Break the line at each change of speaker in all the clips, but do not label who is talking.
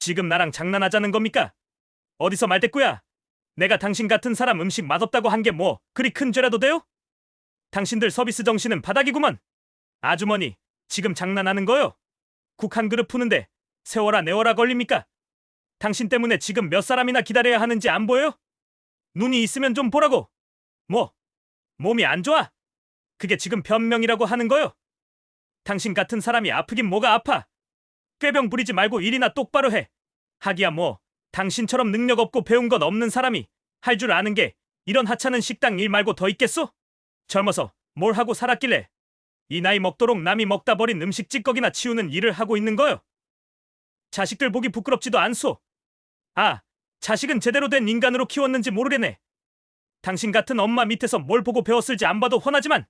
지금 나랑 장난하자는 겁니까? 어디서 말대꾸야? 내가 당신 같은 사람 음식 맛없다고 한 게 뭐 그리 큰 죄라도 돼요? 당신들 서비스 정신은 바닥이구먼. 아주머니, 지금 장난하는 거요? 국 한 그릇 푸는데 세워라 내워라 걸립니까? 당신 때문에 지금 몇 사람이나 기다려야 하는지 안 보여요? 눈이 있으면 좀 보라고. 뭐, 몸이 안 좋아? 그게 지금 변명이라고 하는 거요? 당신 같은 사람이 아프긴 뭐가 아파? 꾀병 부리지 말고 일이나 똑바로 해. 하기야 뭐, 당신처럼 능력 없고 배운 건 없는 사람이 할 줄 아는 게 이런 하찮은 식당 일 말고 더 있겠소? 젊어서 뭘 하고 살았길래 이 나이 먹도록 남이 먹다 버린 음식 찌꺼기나 치우는 일을 하고 있는 거요? 자식들 보기 부끄럽지도 않소. 아, 자식은 제대로 된 인간으로 키웠는지 모르겠네. 당신 같은 엄마 밑에서 뭘 보고 배웠을지 안 봐도 훤하지만.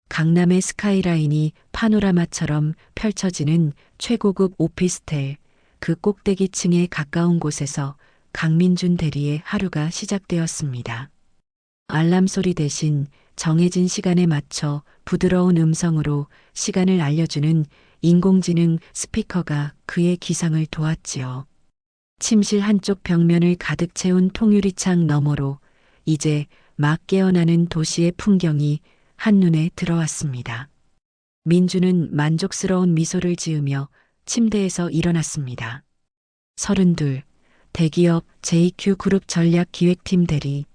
강남의 스카이라인이 파노라마처럼 펼쳐지는 최고급 오피스텔, 그 꼭대기층에 가까운 곳에서 강민준 대리의 하루가 시작되었습니다. 알람 소리 대신 정해진 시간에 맞춰 부드러운 음성으로 시간을 알려주는 인공지능 스피커가 그의 기상을 도왔지요. 침실 한쪽 벽면을 가득 채운 통유리창 너머로 이제 막 깨어나는 도시의 풍경이 한눈에 들어왔습니다. 민주는 만족스러운 미소를 지으며 침대에서 일어났습니다. 32, 대기업 JQ 그룹 전략기획팀 대리.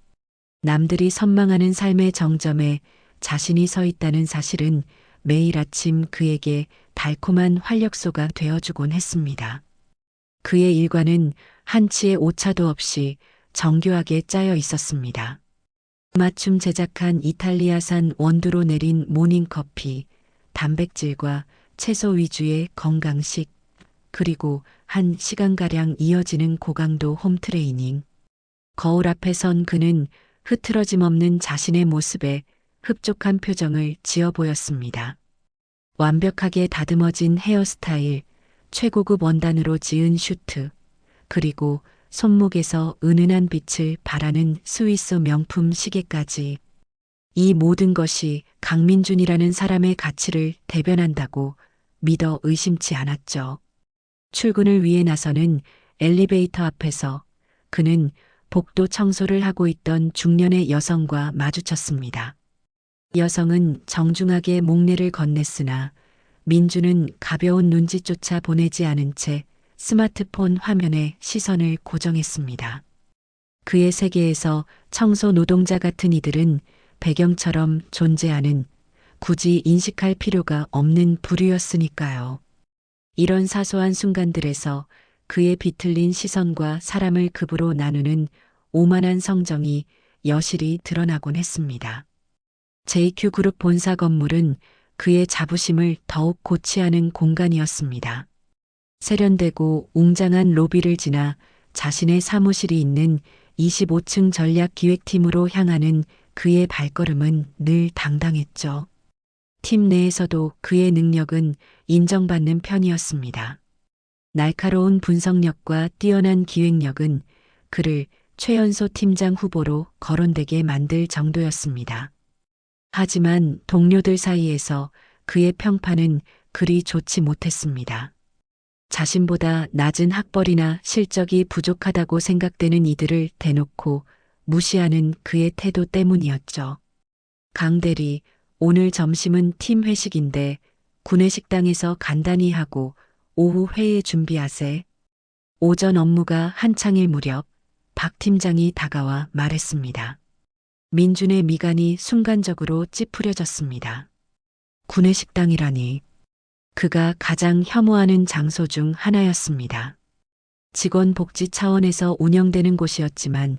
남들이 선망하는 삶의 정점에 자신이 서 있다는 사실은 매일 아침 그에게 달콤한 활력소가 되어주곤 했습니다. 그의 일과는 한치의 오차도 없이 정교하게 짜여 있었습니다. 맞춤 제작한 이탈리아산 원두로 내린 모닝커피, 단백질과 채소 위주의 건강식, 그리고 1시간가량 이어지는 고강도 홈트레이닝. 거울 앞에 선 그는 흐트러짐 없는 자신의 모습에 흡족한 표정을 지어 보였습니다. 완벽하게 다듬어진 헤어스타일, 최고급 원단으로 지은 슈트, 그리고 손목에서 은은한 빛을 발하는 스위스 명품 시계까지. 이 모든 것이 강민준이라는 사람의 가치를 대변한다고 믿어 의심치 않았죠. 출근을 위해 나서는 엘리베이터 앞에서 그는 복도 청소를 하고 있던 중년의 여성과 마주쳤습니다. 여성은 정중하게 목례를 건넸으나 민주는 가벼운 눈짓조차 보내지 않은 채 스마트폰 화면에 시선을 고정했습니다. 그의 세계에서 청소 노동자 같은 이들은 배경처럼 존재하는, 굳이 인식할 필요가 없는 부류였으니까요. 이런 사소한 순간들에서 그의 비틀린 시선과 사람을 급으로 나누는 오만한 성정이 여실히 드러나곤 했습니다. JQ그룹 본사 건물은 그의 자부심을 더욱 고취하는 공간이었습니다. 세련되고 웅장한 로비를 지나 자신의 사무실이 있는 25층 전략기획팀으로 향하는 그의 발걸음은 늘 당당했죠. 팀 내에서도 그의 능력은 인정받는 편이었습니다. 날카로운 분석력과 뛰어난 기획력은 그를 최연소 팀장 후보로 거론되게 만들 정도였습니다. 하지만 동료들 사이에서 그의 평판은 그리 좋지 못했습니다. 자신보다 낮은 학벌이나 실적이 부족하다고 생각되는 이들을 대놓고 무시하는 그의 태도 때문이었죠. 강 대리, 오늘 점심은 팀 회식인데 구내식당에서 간단히 하고 오후 회의 준비하세. 오전 업무가 한창일 무렵 박 팀장이 다가와 말했습니다. 민준의 미간이 순간적으로 찌푸려졌습니다. 구내식당이라니. 그가 가장 혐오하는 장소 중 하나였습니다. 직원 복지 차원에서 운영되는 곳이었지만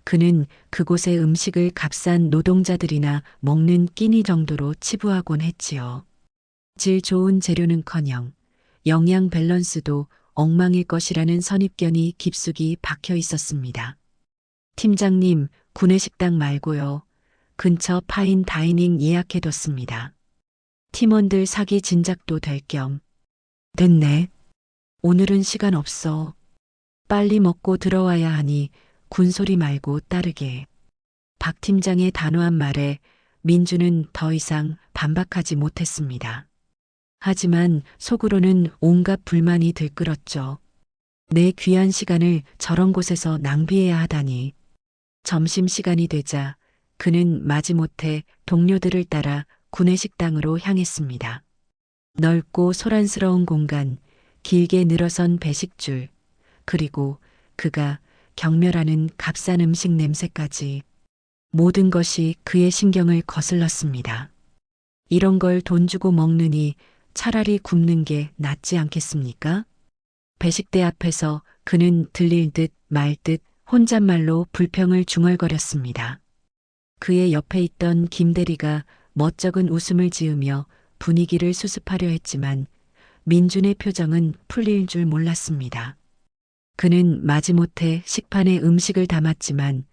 그는 그곳의 음식을 값싼 노동자들이나 먹는 끼니 정도로 치부하곤 했지요. 질 좋은 재료는커녕 영양 밸런스도 엉망일 것이라는 선입견이 깊숙이 박혀 있었습니다. 팀장님, 구내식당 말고요. 근처 파인 다이닝 예약해뒀습니다. 팀원들 사기 진작도 될 겸. 됐네. 오늘은 시간 없어. 빨리 먹고 들어와야 하니 군소리 말고 따르게. 박 팀장의 단호한 말에 민주는 더 이상 반박하지 못했습니다. 하지만 속으로는 온갖 불만이 들끓었죠. 내 귀한 시간을 저런 곳에서 낭비해야 하다니. 점심시간이 되자 그는 마지못해 동료들을 따라 구내식당으로 향했습니다. 넓고 소란스러운 공간, 길게 늘어선 배식줄, 그리고 그가 경멸하는 값싼 음식 냄새까지 모든 것이 그의 신경을 거슬렀습니다. 이런 걸 돈 주고 먹느니 차라리 굶는 게 낫지 않겠습니까? 배식대 앞에서 그는 들릴 듯 말 듯 혼잣말로 불평을 중얼거렸습니다. 그의 옆에 있던 김대리가 멋쩍은 웃음을 지으며 분위기를 수습하려 했지만 민준의 표정은 풀릴 줄 몰랐습니다. 그는 마지못해 식판에 음식을 담았지만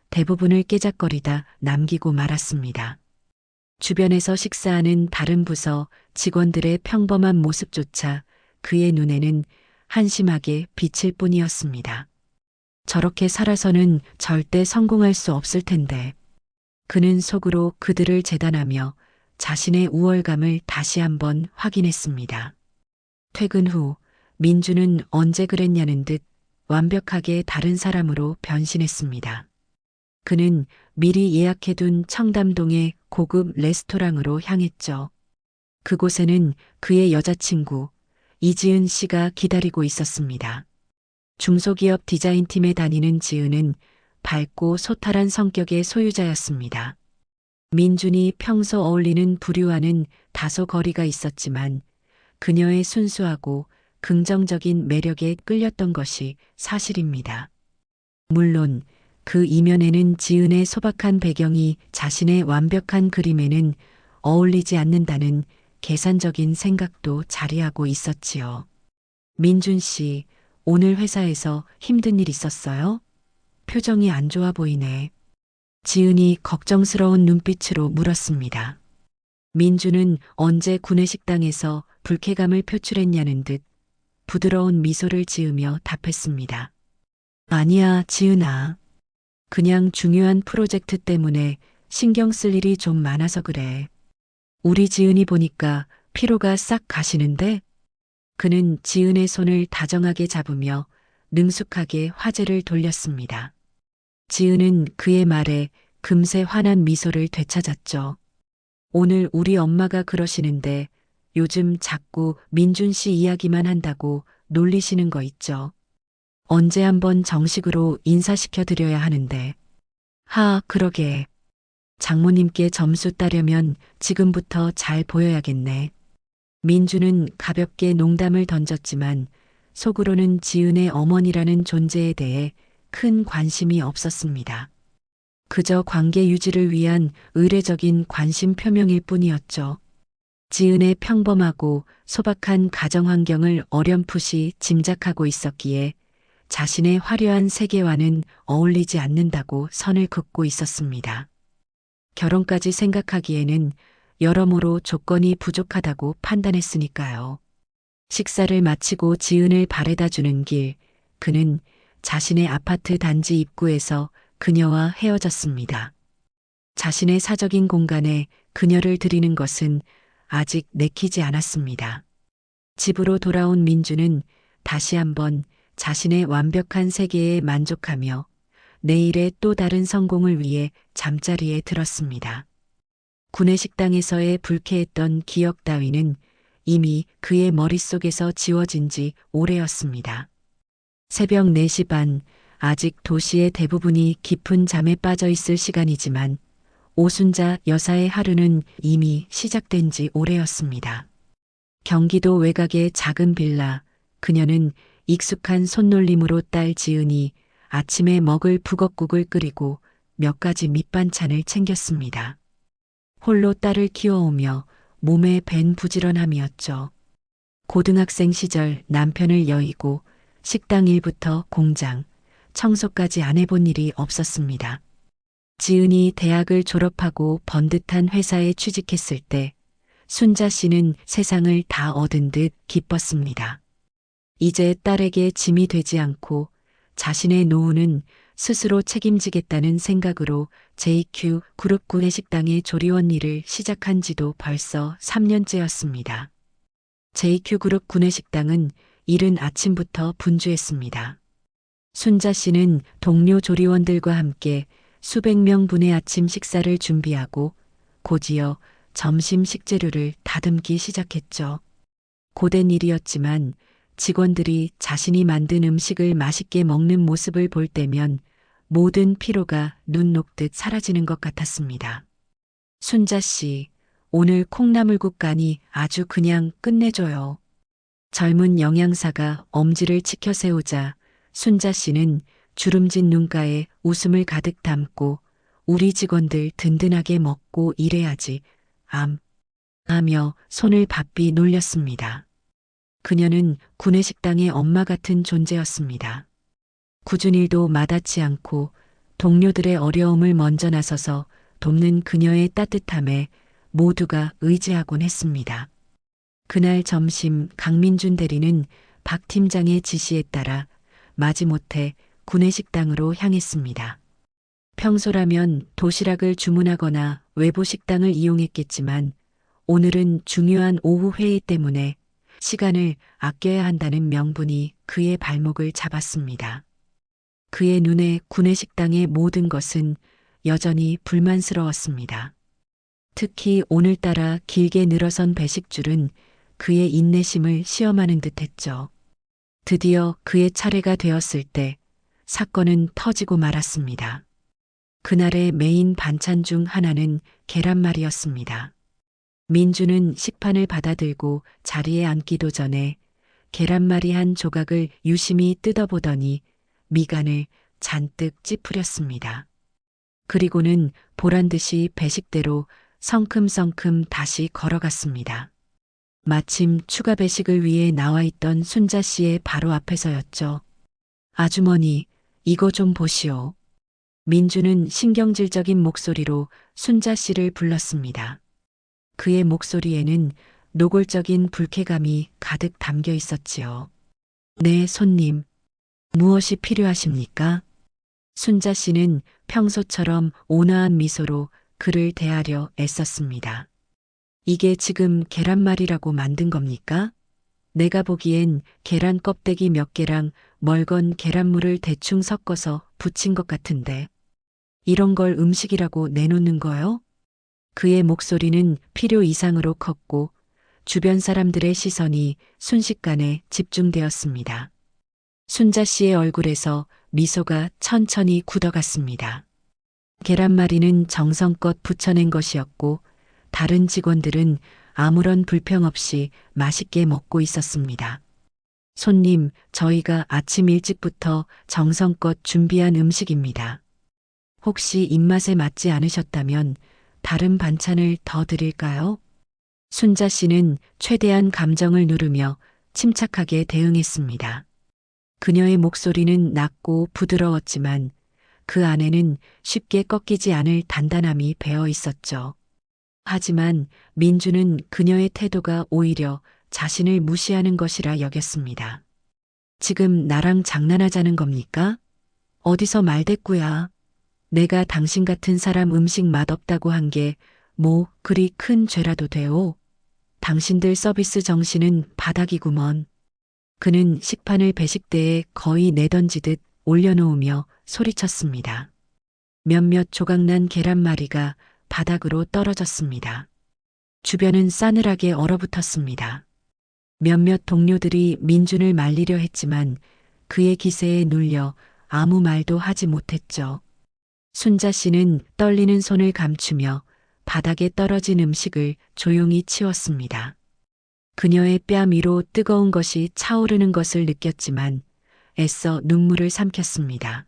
대부분을 깨작거리다 남기고 말았습니다. 주변에서 식사하는 다른 부서 직원들의 평범한 모습조차 그의 눈에는 한심하게 비칠 뿐이었습니다. 저렇게 살아서는 절대 성공할 수 없을 텐데. 그는 속으로 그들을 재단하며 자신의 우월감을 다시 한번 확인했습니다. 퇴근 후 민주는 언제 그랬냐는 듯 완벽하게 다른 사람으로 변신했습니다. 그는 미리 예약해둔 청담동의 고급 레스토랑으로 향했죠. 그곳에는 그의 여자친구 이지은 씨가 기다리고 있었습니다. 중소기업 디자인팀에 다니는 지은은 밝고 소탈한 성격의 소유자였습니다. 민준이 평소 어울리는 부류와는 다소 거리가 있었지만 그녀의 순수하고 긍정적인 매력에 끌렸던 것이 사실입니다. 물론 그 이면에는 지은의 소박한 배경이 자신의 완벽한 그림에는 어울리지 않는다는 계산적인 생각도 자리하고 있었지요. 민준 씨, 오늘 회사에서 힘든 일 있었어요? 표정이 안 좋아 보이네. 지은이 걱정스러운 눈빛으로 물었습니다. 민주는 언제 구내식당에서 불쾌감을 표출했냐는 듯 부드러운 미소를 지으며 답했습니다. 아니야, 지은아. 그냥 중요한 프로젝트 때문에 신경 쓸 일이 좀 많아서 그래. 우리 지은이 보니까 피로가 싹 가시는데? 그는 지은의 손을 다정하게 잡으며 능숙하게 화제를 돌렸습니다. 지은은 그의 말에 금세 환한 미소를 되찾았죠. 오늘 우리 엄마가 그러시는데 요즘 자꾸 민준 씨 이야기만 한다고 놀리시는 거 있죠. 언제 한번 정식으로 인사시켜 드려야 하는데. 그러게. 장모님께 점수 따려면 지금부터 잘 보여야겠네. 민주는 가볍게 농담을 던졌지만 속으로는 지은의 어머니라는 존재에 대해 큰 관심이 없었습니다. 그저 관계 유지를 위한 의례적인 관심 표명일 뿐이었죠. 지은의 평범하고 소박한 가정 환경을 어렴풋이 짐작하고 있었기에 자신의 화려한 세계와는 어울리지 않는다고 선을 긋고 있었습니다. 결혼까지 생각하기에는 여러모로 조건이 부족하다고 판단했으니까요. 식사를 마치고 지은을 바래다 주는 길, 그는 자신의 아파트 단지 입구에서 그녀와 헤어졌습니다. 자신의 사적인 공간에 그녀를 들이는 것은 아직 내키지 않았습니다. 집으로 돌아온 민주는 다시 한번 자신의 완벽한 세계에 만족하며 내일의 또 다른 성공을 위해 잠자리에 들었습니다. 구내식당에서의 불쾌했던 기억 따위는 이미 그의 머릿속에서 지워진 지 오래였습니다. 새벽 4시 반, 아직 도시의 대부분이 깊은 잠에 빠져 있을 시간이지만 오순자 여사의 하루는 이미 시작된 지 오래였습니다. 경기도 외곽의 작은 빌라, 그녀는 익숙한 손놀림으로 딸 지은이 아침에 먹을 북엇국을 끓이고 몇 가지 밑반찬을 챙겼습니다. 홀로 딸을 키워오며 몸에 밴 부지런함이었죠. 고등학생 시절 남편을 여의고 식당 일부터 공장, 청소까지 안 해본 일이 없었습니다. 지은이 대학을 졸업하고 번듯한 회사에 취직했을 때 순자 씨는 세상을 다 얻은 듯 기뻤습니다. 이제 딸에게 짐이 되지 않고 자신의 노후는 스스로 책임지겠다는 생각으로 JQ 그룹 구내식당의 조리원 일을 시작한 지도 벌써 3년째였습니다. JQ 그룹 구내식당은 이른 아침부터 분주했습니다. 순자 씨는 동료 조리원들과 함께 수백 명분의 아침 식사를 준비하고 곧이어 점심 식재료를 다듬기 시작했죠. 고된 일이었지만 직원들이 자신이 만든 음식을 맛있게 먹는 모습을 볼 때면 모든 피로가 눈 녹듯 사라지는 것 같았습니다. 순자 씨, 오늘 콩나물국 간이 아주 그냥 끝내줘요. 젊은 영양사가 엄지를 치켜 세우자 순자 씨는 주름진 눈가에 웃음을 가득 담고 우리 직원들 든든하게 먹고 일해야지 하며 손을 바삐 놀렸습니다. 그녀는 구내식당의 엄마 같은 존재였습니다. 굳은 일도 마다치 않고 동료들의 어려움을 먼저 나서서 돕는 그녀의 따뜻함에 모두가 의지하곤 했습니다. 그날 점심 강민준 대리는 박 팀장의 지시에 따라 마지못해 구내식당으로 향했습니다. 평소라면 도시락을 주문하거나 외부 식당을 이용했겠지만 오늘은 중요한 오후 회의 때문에 시간을 아껴야 한다는 명분이 그의 발목을 잡았습니다. 그의 눈에 구내식당의 모든 것은 여전히 불만스러웠습니다. 특히 오늘따라 길게 늘어선 배식줄은 그의 인내심을 시험하는 듯했죠. 드디어 그의 차례가 되었을 때 사건은 터지고 말았습니다. 그날의 메인 반찬 중 하나는 계란말이였습니다. 민주는 식판을 받아들고 자리에 앉기도 전에 계란말이 한 조각을 유심히 뜯어보더니 미간을 잔뜩 찌푸렸습니다. 그리고는 보란듯이 배식대로 성큼성큼 다시 걸어갔습니다. 마침 추가 배식을 위해 나와 있던 순자 씨의 바로 앞에서였죠. 아주머니, 이거 좀 보시오. 민주는 신경질적인 목소리로 순자 씨를 불렀습니다. 그의 목소리에는 노골적인 불쾌감이 가득 담겨 있었지요. 네, 손님. 무엇이 필요하십니까? 순자 씨는 평소처럼 온화한 미소로 그를 대하려 애썼습니다. 이게 지금 계란말이라고 만든 겁니까? 내가 보기엔 계란 껍데기 몇 개랑 멀건 계란물을 대충 섞어서 부친 것 같은데. 이런 걸 음식이라고 내놓는 거요? 그의 목소리는 필요 이상으로 컸고 주변 사람들의 시선이 순식간에 집중되었습니다. 순자 씨의 얼굴에서 미소가 천천히 굳어갔습니다. 계란말이는 정성껏 부쳐낸 것이었고 다른 직원들은 아무런 불평 없이 맛있게 먹고 있었습니다. 손님, 저희가 아침 일찍부터 정성껏 준비한 음식입니다. 혹시 입맛에 맞지 않으셨다면 다른 반찬을 더 드릴까요? 순자 씨는 최대한 감정을 누르며 침착하게 대응했습니다. 그녀의 목소리는 낮고 부드러웠지만 그 안에는 쉽게 꺾이지 않을 단단함이 배어 있었죠. 하지만 민주는 그녀의 태도가 오히려 자신을 무시하는 것이라 여겼습니다. 지금 나랑 장난하자는 겁니까? 어디서 말대꾸야. 내가 당신 같은 사람 음식 맛없다고 한 게 뭐 그리 큰 죄라도 돼요. 당신들 서비스 정신은 바닥이구먼. 그는 식판을 배식대에 거의 내던지듯 올려놓으며 소리쳤습니다. 몇몇 조각난 계란말이가 바닥으로 떨어졌습니다. 주변은 싸늘하게 얼어붙었습니다. 몇몇 동료들이 민준을 말리려 했지만 그의 기세에 눌려 아무 말도 하지 못했죠. 순자 씨는 떨리는 손을 감추며 바닥에 떨어진 음식을 조용히 치웠습니다. 그녀의 뺨 위로 뜨거운 것이 차오르는 것을 느꼈지만 애써 눈물을 삼켰습니다.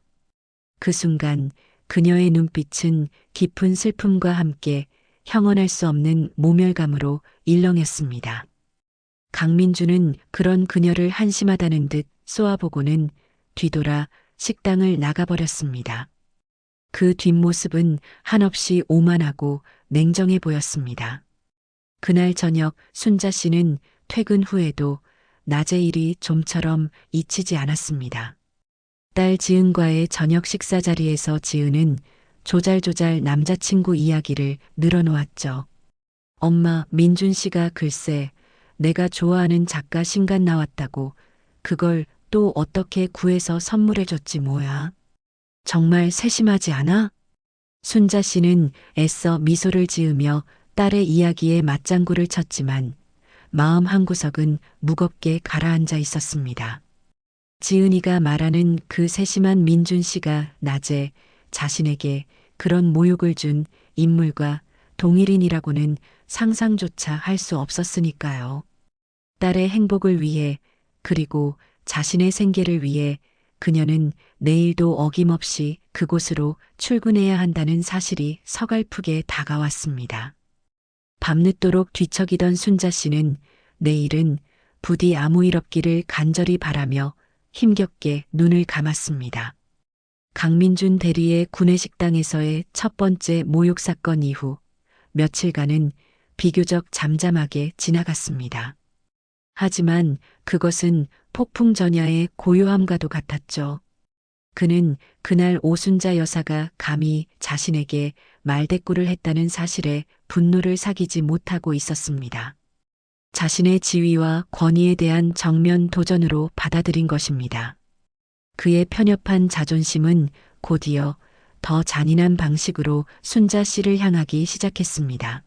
그 순간 그녀의 눈빛은 깊은 슬픔과 함께 형언할 수 없는 모멸감으로 일렁였습니다. 강민주는 그런 그녀를 한심하다는 듯 쏘아보고는 뒤돌아 식당을 나가버렸습니다. 그 뒷모습은 한없이 오만하고 냉정해 보였습니다. 그날 저녁 순자 씨는 퇴근 후에도 낮의 일이 좀처럼 잊히지 않았습니다. 딸 지은과의 저녁 식사 자리에서 지은은 조잘조잘 남자친구 이야기를 늘어놓았죠. 엄마, 민준 씨가 글쎄 내가 좋아하는 작가 신간 나왔다고 그걸 또 어떻게 구해서 선물해줬지 뭐야. 정말 세심하지 않아? 순자 씨는 애써 미소를 지으며 딸의 이야기에 맞장구를 쳤지만 마음 한구석은 무겁게 가라앉아 있었습니다. 지은이가 말하는 그 세심한 민준 씨가 낮에 자신에게 그런 모욕을 준 인물과 동일인이라고는 상상조차 할 수 없었으니까요. 딸의 행복을 위해 그리고 자신의 생계를 위해 그녀는 내일도 어김없이 그곳으로 출근해야 한다는 사실이 서글프게 다가왔습니다. 밤늦도록 뒤척이던 순자 씨는 내일은 부디 아무 일 없기를 간절히 바라며 힘겹게 눈을 감았습니다. 강민준 대리의 구내식당에서의 첫 번째 모욕 사건 이후 며칠간은 비교적 잠잠하게 지나갔습니다. 하지만 그것은 폭풍 전야의 고요함과도 같았죠. 그는 그날 오순자 여사가 감히 자신에게 말대꾸를 했다는 사실에 분노를 사귀지 못하고 있었습니다. 자신의 지위와 권위에 대한 정면 도전으로 받아들인 것입니다. 그의 편협한 자존심은 곧이어 더 잔인한 방식으로 순자 씨를 향하기 시작했습니다.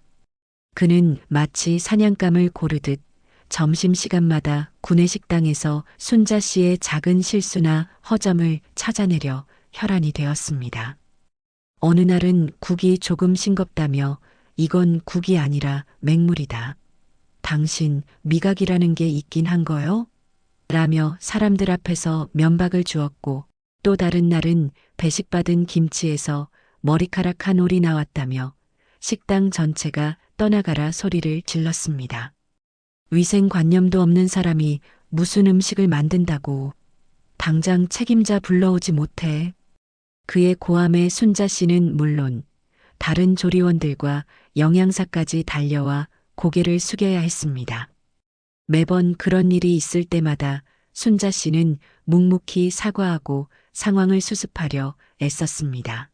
그는 마치 사냥감을 고르듯 점심시간마다 구내식당에서 순자 씨의 작은 실수나 허점을 찾아내려 혈안이 되었습니다. 어느 날은 국이 조금 싱겁다며 이건 국이 아니라 맹물이다. 당신 미각이라는 게 있긴 한 거요? 라며 사람들 앞에서 면박을 주었고 또 다른 날은 배식받은 김치에서 머리카락 한 올이 나왔다며 식당 전체가 떠나가라 소리를 질렀습니다. 위생관념도 없는 사람이 무슨 음식을 만든다고. 당장 책임자 불러오지 못해. 그의 고함에 순자 씨는 물론 다른 조리원들과 영양사까지 달려와 고개를 숙여야 했습니다. 매번 그런 일이 있을 때마다 순자 씨는 묵묵히 사과하고 상황을 수습하려 애썼습니다.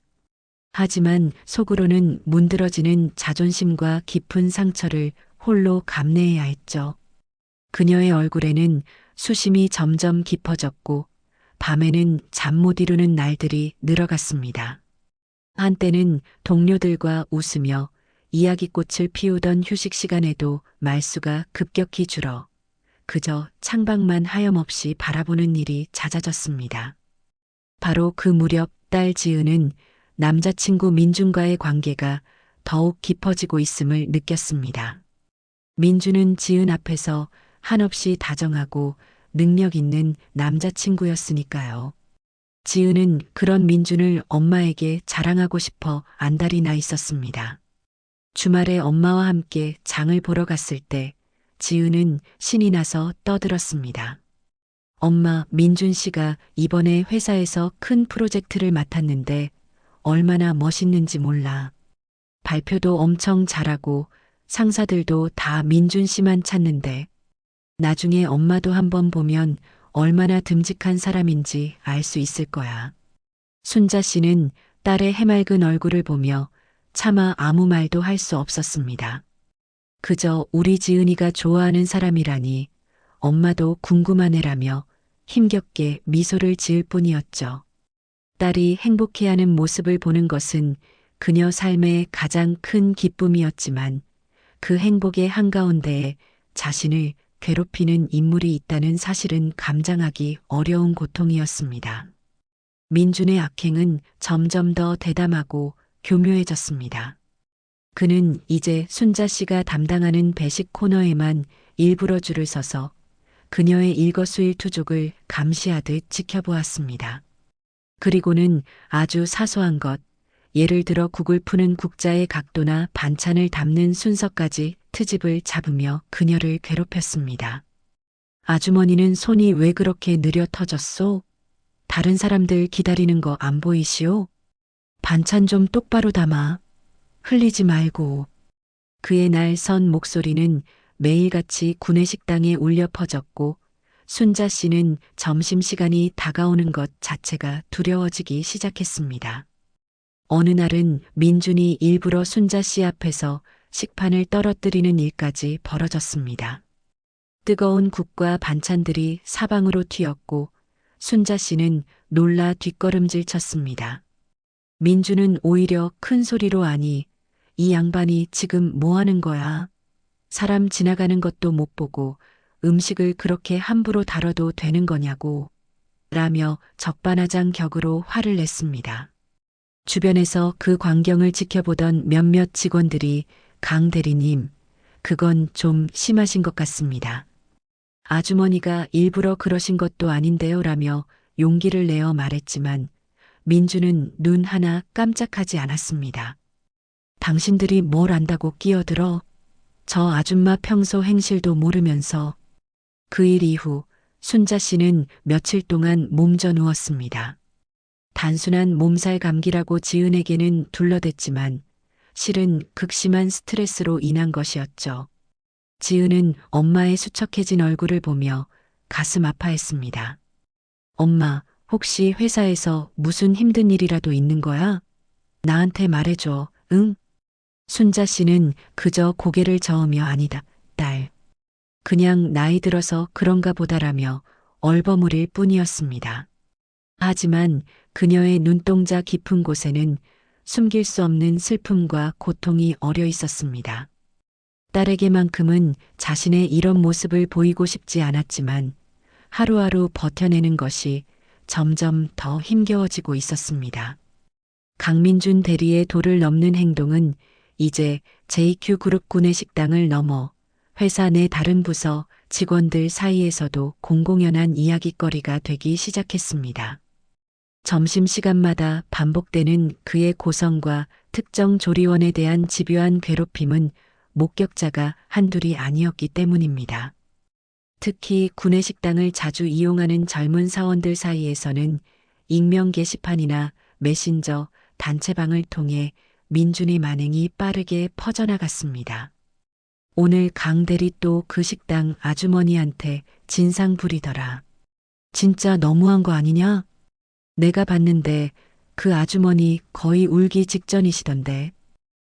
하지만 속으로는 문드러지는 자존심과 깊은 상처를 홀로 감내해야 했죠. 그녀의 얼굴에는 수심이 점점 깊어졌고 밤에는 잠 못 이루는 날들이 늘어갔습니다. 한때는 동료들과 웃으며 이야기꽃을 피우던 휴식 시간에도 말수가 급격히 줄어 그저 창밖만 하염없이 바라보는 일이 잦아졌습니다. 바로 그 무렵 딸 지은은 남자친구 민준과의 관계가 더욱 깊어지고 있음을 느꼈습니다. 민준은 지은 앞에서 한없이 다정하고 능력 있는 남자친구였으니까요. 지은은 그런 민준을 엄마에게 자랑하고 싶어 안달이 나 있었습니다. 주말에 엄마와 함께 장을 보러 갔을 때 지은은 신이 나서 떠들었습니다. 엄마, 민준 씨가 이번에 회사에서 큰 프로젝트를 맡았는데 얼마나 멋있는지 몰라. 발표도 엄청 잘하고 상사들도 다 민준 씨만 찾는데 나중에 엄마도 한번 보면 얼마나 듬직한 사람인지 알 수 있을 거야. 순자 씨는 딸의 해맑은 얼굴을 보며 차마 아무 말도 할 수 없었습니다. 그저 우리 지은이가 좋아하는 사람이라니 엄마도 궁금한 애라며 힘겹게 미소를 지을 뿐이었죠. 딸이 행복해하는 모습을 보는 것은 그녀 삶의 가장 큰 기쁨이었지만 그 행복의 한가운데에 자신을 괴롭히는 인물이 있다는 사실은 감당하기 어려운 고통이었습니다. 민준의 악행은 점점 더 대담하고 교묘해졌습니다. 그는 이제 순자 씨가 담당하는 배식 코너에만 일부러 줄을 서서 그녀의 일거수일투족을 감시하듯 지켜보았습니다. 그리고는 아주 사소한 것, 예를 들어 국을 푸는 국자의 각도나 반찬을 담는 순서까지 트집을 잡으며 그녀를 괴롭혔습니다. 아주머니는 손이 왜 그렇게 느려 터졌소? 다른 사람들 기다리는 거 안 보이시오? 반찬 좀 똑바로 담아. 흘리지 말고. 그의 날선 목소리는 매일같이 구내식당에 울려 퍼졌고 순자 씨는 점심시간이 다가오는 것 자체가 두려워지기 시작했습니다. 어느 날은 민준이 일부러 순자 씨 앞에서 식판을 떨어뜨리는 일까지 벌어졌습니다. 뜨거운 국과 반찬들이 사방으로 튀었고 순자 씨는 놀라 뒷걸음질 쳤습니다. 민주는 오히려 큰 소리로 아니, 이 양반이 지금 뭐 하는 거야? 사람 지나가는 것도 못 보고 음식을 그렇게 함부로 다뤄도 되는 거냐고 라며 적반하장 격으로 화를 냈습니다. 주변에서 그 광경을 지켜보던 몇몇 직원들이 강 대리님, 그건 좀 심하신 것 같습니다. 아주머니가 일부러 그러신 것도 아닌데요 라며 용기를 내어 말했지만 민주는 눈 하나 깜짝하지 않았습니다. 당신들이 뭘 안다고 끼어들어? 저 아줌마 평소 행실도 모르면서. 그 일 이후 순자 씨는 며칠 동안 몸져 누웠습니다. 단순한 몸살 감기라고 지은에게는 둘러댔지만 실은 극심한 스트레스로 인한 것이었죠. 지은은 엄마의 수척해진 얼굴을 보며 가슴 아파했습니다. 엄마, 혹시 회사에서 무슨 힘든 일이라도 있는 거야? 나한테 말해줘, 응? 순자 씨는 그저 고개를 저으며 아니다, 딸. 그냥 나이 들어서 그런가 보다라며 얼버무릴 뿐이었습니다. 하지만 그녀의 눈동자 깊은 곳에는 숨길 수 없는 슬픔과 고통이 어려 있었습니다. 딸에게만큼은 자신의 이런 모습을 보이고 싶지 않았지만 하루하루 버텨내는 것이 점점 더 힘겨워지고 있었습니다. 강민준 대리의 도를 넘는 행동은 이제 JQ 그룹 구내식당을 넘어 회사 내 다른 부서 직원들 사이에서도 공공연한 이야깃거리가 되기 시작했습니다. 점심시간마다 반복되는 그의 고성과 특정 조리원에 대한 집요한 괴롭힘은 목격자가 한둘이 아니었기 때문입니다. 특히 구내식당을 자주 이용하는 젊은 사원들 사이에서는 익명 게시판이나 메신저, 단체방을 통해 민준의 만행이 빠르게 퍼져나갔습니다. 오늘 강 대리 또 그 식당 아주머니한테 진상 부리더라. 진짜 너무한 거 아니냐? 내가 봤는데 그 아주머니 거의 울기 직전이시던데.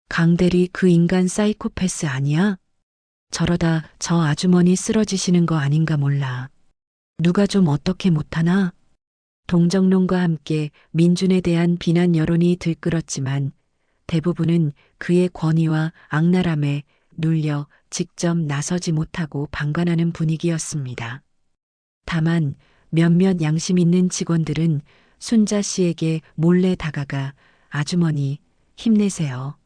강 대리 그 인간 사이코패스 아니야? 저러다 저 아주머니 쓰러지시는 거 아닌가 몰라. 누가 좀 어떻게 못하나? 동정론과 함께 민준에 대한 비난 여론이 들끓었지만 대부분은 그의 권위와 악랄함에 눌려 직접 나서지 못하고 방관하는 분위기였습니다. 다만 몇몇 양심 있는 직원들은 순자 씨에게 몰래 다가가 아주머니 힘내세요.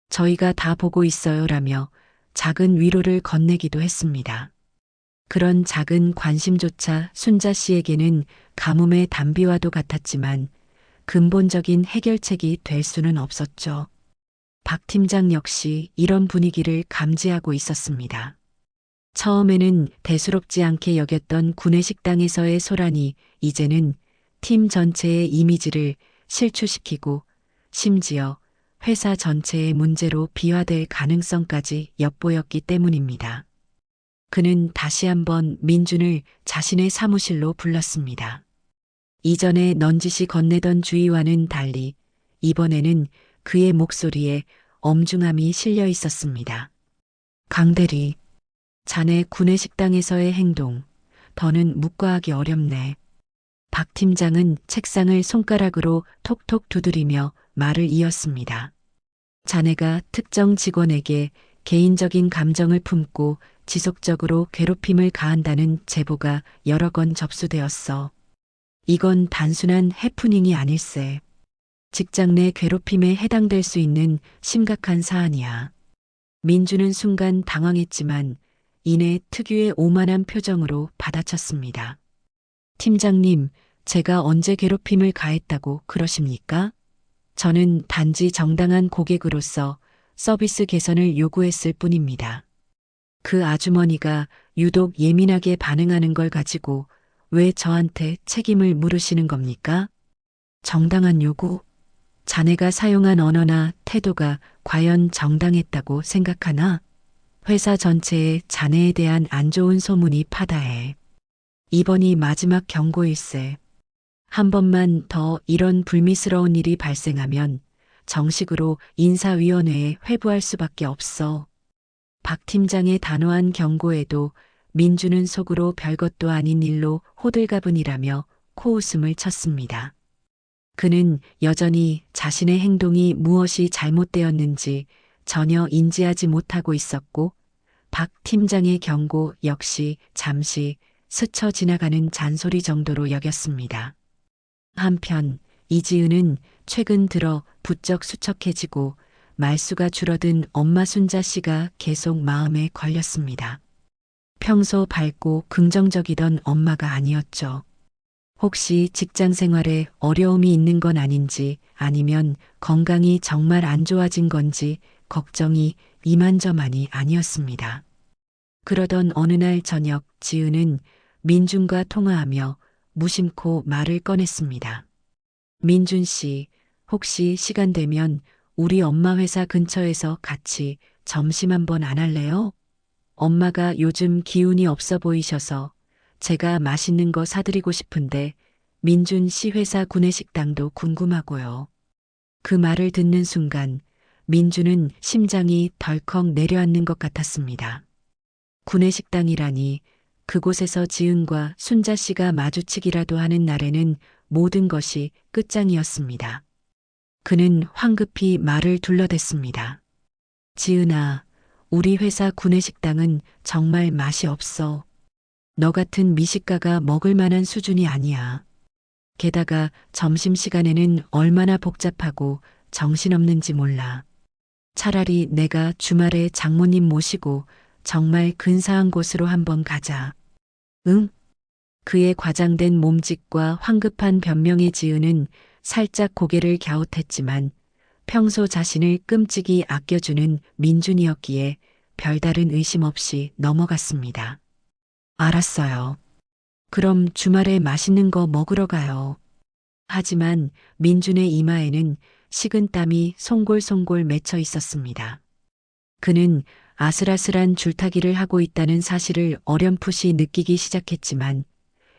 저희가 다 보고 있어요 라며 작은 위로를 건네기도 했습니다. 그런 작은 관심조차 순자 씨에게는 가뭄의 단비와도 같았지만 근본적인 해결책이 될 수는 없었죠. 박 팀장 역시 이런 분위기를 감지하고 있었습니다. 처음에는 대수롭지 않게 여겼던 구내식당에서의 소란이 이제는 팀 전체의 이미지를 실추시키고 심지어 회사 전체의 문제로 비화될 가능성까지 엿보였기 때문입니다. 그는 다시 한번 민준을 자신의 사무실로 불렀습니다. 이전에 넌지시 건네던 주의와는 달리 이번에는 그의 목소리에 엄중함이 실려 있었습니다. 강 대리, 자네 구내식당에서의 행동, 더는 묵과하기 어렵네. 박 팀장은 책상을 손가락으로 톡톡 두드리며 말을 이었습니다. 자네가 특정 직원에게 개인적인 감정을 품고 지속적으로 괴롭힘을 가한다는 제보가 여러 건 접수되었어. 이건 단순한 해프닝이 아닐세. 직장 내 괴롭힘에 해당될 수 있는 심각한 사안이야. 민주는 순간 당황했지만 이내 특유의 오만한 표정으로 받아쳤습니다. 팀장님, 제가 언제 괴롭힘을 가했다고 그러십니까? 저는 단지 정당한 고객으로서 서비스 개선을 요구했을 뿐입니다. 그 아주머니가 유독 예민하게 반응하는 걸 가지고 왜 저한테 책임을 물으시는 겁니까? 정당한 요구? 자네가 사용한 언어나 태도가 과연 정당했다고 생각하나? 회사 전체에 자네에 대한 안 좋은 소문이 파다해. 이번이 마지막 경고일세. 한 번만 더 이런 불미스러운 일이 발생하면 정식으로 인사위원회에 회부할 수밖에 없어. 박 팀장의 단호한 경고에도 민주는 속으로 별것도 아닌 일로 호들갑은이라며 코웃음을 쳤습니다. 그는 여전히 자신의 행동이 무엇이 잘못되었는지 전혀 인지하지 못하고 있었고 박 팀장의 경고 역시 잠시 스쳐 지나가는 잔소리 정도로 여겼습니다. 한편 이지은은 최근 들어 부쩍 수척해지고 말수가 줄어든 엄마 순자 씨가 계속 마음에 걸렸습니다. 평소 밝고 긍정적이던 엄마가 아니었죠. 혹시 직장 생활에 어려움이 있는 건 아닌지 아니면 건강이 정말 안 좋아진 건지 걱정이 이만저만이 아니었습니다. 그러던 어느 날 저녁 지은은 민준과 통화하며 무심코 말을 꺼냈습니다. 민준 씨, 혹시 시간 되면 우리 엄마 회사 근처에서 같이 점심 한번 안 할래요? 엄마가 요즘 기운이 없어 보이셔서 제가 맛있는 거 사드리고 싶은데 민준 씨 회사 구내식당도 궁금하고요. 그 말을 듣는 순간 민준은 심장이 덜컥 내려앉는 것 같았습니다. 구내식당이라니 그곳에서 지은과 순자 씨가 마주치기라도 하는 날에는 모든 것이 끝장이었습니다. 그는 황급히 말을 둘러댔습니다. 지은아, 우리 회사 구내식당은 정말 맛이 없어. 너 같은 미식가가 먹을 만한 수준이 아니야. 게다가 점심시간에는 얼마나 복잡하고 정신없는지 몰라. 차라리 내가 주말에 장모님 모시고 정말 근사한 곳으로 한번 가자. 응? 그의 과장된 몸짓과 황급한 변명에 지은은 살짝 고개를 갸웃했지만 평소 자신을 끔찍이 아껴주는 민준이었기에 별다른 의심 없이 넘어갔습니다. 알았어요. 그럼 주말에 맛있는 거 먹으러 가요. 하지만 민준의 이마에는 식은땀이 송골송골 맺혀 있었습니다. 그는 아슬아슬한 줄타기를 하고 있다는 사실을 어렴풋이 느끼기 시작했지만